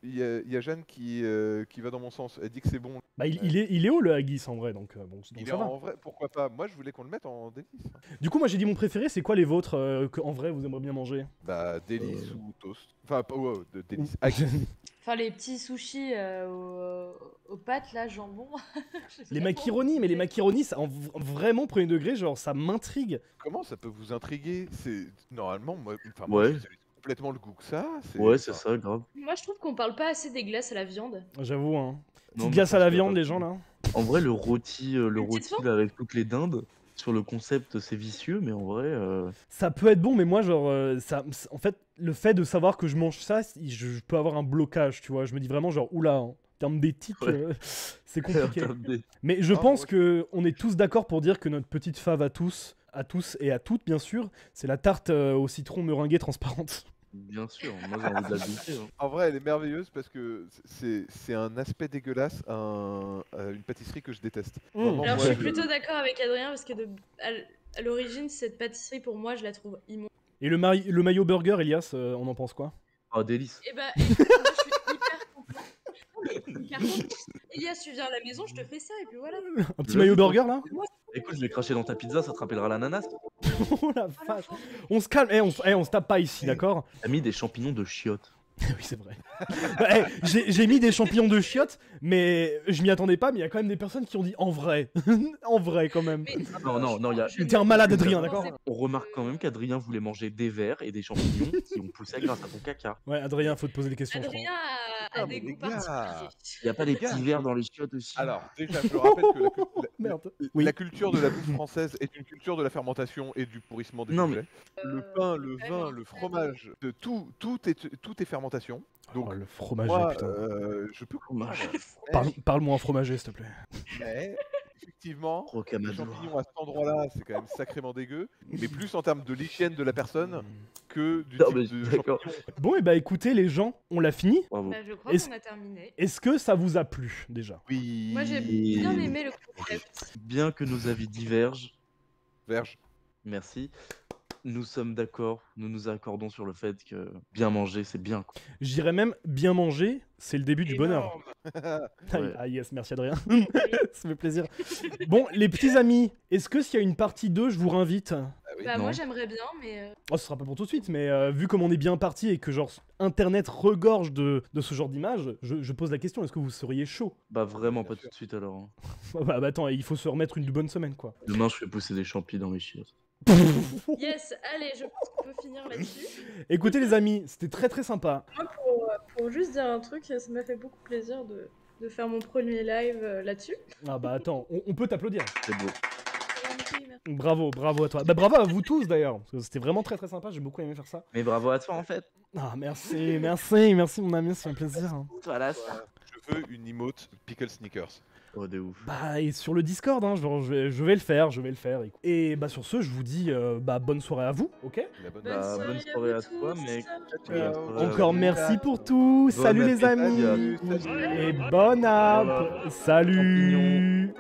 il y a Jeanne qui va dans mon sens. Elle dit que c'est bon. Bah, il est haut le haggis en vrai, donc, bon, donc Il est ça va. en vrai, pourquoi pas? Moi, je voulais qu'on le mette en délice. Du coup, moi j'ai dit mon préféré, c'est quoi les vôtres que en vrai vous aimeriez bien manger? Bah, délice ou toast. Enfin, pas de délice. Haggis. Enfin, les petits sushis aux pâtes là, jambon. Je sais Les pas macaronis, mais les macaronis, ça, vraiment premier degré, genre ça m'intrigue. Comment ça peut vous intriguer? C'est normalement, moi, enfin, Ouais. moi, c'est complètement le goût que ça. Ouais, c'est enfin, ça, grave. Moi, je trouve qu'on parle pas assez des glaces à la viande. J'avoue, hein. Non, Petite mais glace je à pense la qu'il y a viande, pas les de- gens là. En vrai, le rôti petite sauce là, avec toutes les dindes, sur le concept, c'est vicieux, mais en vrai... Ça peut être bon, mais moi, genre, en fait, le fait de savoir que je mange ça, je peux avoir un blocage, tu vois. Je me dis vraiment, genre, oula, hein. termes d'éthique, Ouais. c'est En compliqué. termes de- Mais je Ah, pense moi, que on est tous d'accord pour dire que notre petite fave à tous et à toutes, bien sûr, c'est la tarte au citron meringuée transparente. Bien sûr, moi j'ai envie de la goûter. Hein. En vrai, elle est merveilleuse parce que c'est un aspect dégueulasse à une pâtisserie que je déteste. Mmh. Vraiment, Alors, moi, je suis plutôt d'accord avec Adrien parce que à l'origine, cette pâtisserie, pour moi, je la trouve immonde. Et le maillot burger, Elias, on en pense quoi? Oh, délice. Et bah, écoute, moi, je suis hyper contente. Hyper contente. Elias, tu viens à la maison, je te fais ça, et puis voilà. Un petit Vas-y, maillot toi. burger là? Écoute, je vais cracher dans ta pizza, ça te rappellera l'ananas. Oh la Oh, vache! l'enfant. On se calme, on se tape pas ici, d'accord? T'as mis des champignons de chiottes. Oui, c'est vrai. J'ai mis des champignons de chiottes, mais je m'y attendais pas, mais il y a quand même des personnes qui ont dit en vrai. En vrai, quand même. Mais Non, il y a je une- T'es un malade, Adrien, Non, d'accord? c'est- On remarque quand même qu'Adrien voulait manger des vers et des champignons qui ont poussé grâce à ton caca. Ouais, Adrien, faut te poser des questions, je crois. Adrien a Ah, des mais les goûts gars. particuliers. Il y a pas des gars. petits vers dans les chiottes aussi. Alors, déjà, je rappelle que Merde. la Oui. culture de la bouffe française est une culture de la fermentation et du pourrissement des Non, objets. Le pain, le vraiment, vin, le vraiment. fromage, tout est fermentation. Donc, Oh, le fromager, moi, putain. je peux Fromage. comprendre. Parle-moi en fromager, s'il te plaît. Mais, effectivement, les Rocamadour. champignons à cet endroit-là, c'est quand même sacrément dégueu. Mais plus en termes de l'hygiène de la personne que du Non, type mais de d'accord. champignons. Bon, et bah écoutez, les gens, on l'a fini. Bravo. Bah, je crois Est-ce- qu'on a terminé. Est-ce que ça vous a plu, déjà? Oui. Moi, j'ai bien aimé le concept. Bien que nos avis divergent, Verge. merci, nous sommes d'accord, nous nous accordons sur le fait que bien manger, c'est bien. Quoi. Je dirais même, bien manger, c'est le début du bonheur. Énorme. Ouais. Ah yes, merci Adrien. Ça fait plaisir. Bon, les petits amis, est-ce que s'il y a une partie 2, je vous réinvite? Ah oui. Bah, Non. moi, j'aimerais bien, mais Oh, ce sera pas pour tout de suite, mais vu comme on est bien parti et que genre Internet regorge de ce genre d'images, je pose la question, est-ce que vous seriez chaud? Bah vraiment Bien pas sûr. tout de suite alors. Hein. Bah attends, il faut se remettre une bonne semaine, quoi. Demain je fais pousser des champis dans mes chiottes. yes, allez, je pense qu'on peut finir là-dessus. Écoutez les amis, c'était très très sympa. Moi, pour juste dire un truc, ça m'a fait beaucoup plaisir de faire mon premier live là-dessus. Ah bah attends, on peut t'applaudir. C'est beau. Bravo, bravo à toi. Bah bravo à vous tous d'ailleurs, parce que c'était vraiment très très sympa, j'ai beaucoup aimé faire ça. Mais bravo à toi en fait. Ah merci mon ami, c'est un plaisir. Voilà ça. Je veux une emote pickle sneakers. Oh de ouf. Bah et sur le Discord, hein, je vais le faire, écoute. Et bah sur ce, je vous dis bah bonne soirée à vous, ok? La bonne Bah, bonne soirée à toi, tous. mec. Ciao. Encore merci pour tout, salut les appétit. amis, Salut. et bonne app, salut. Champignons.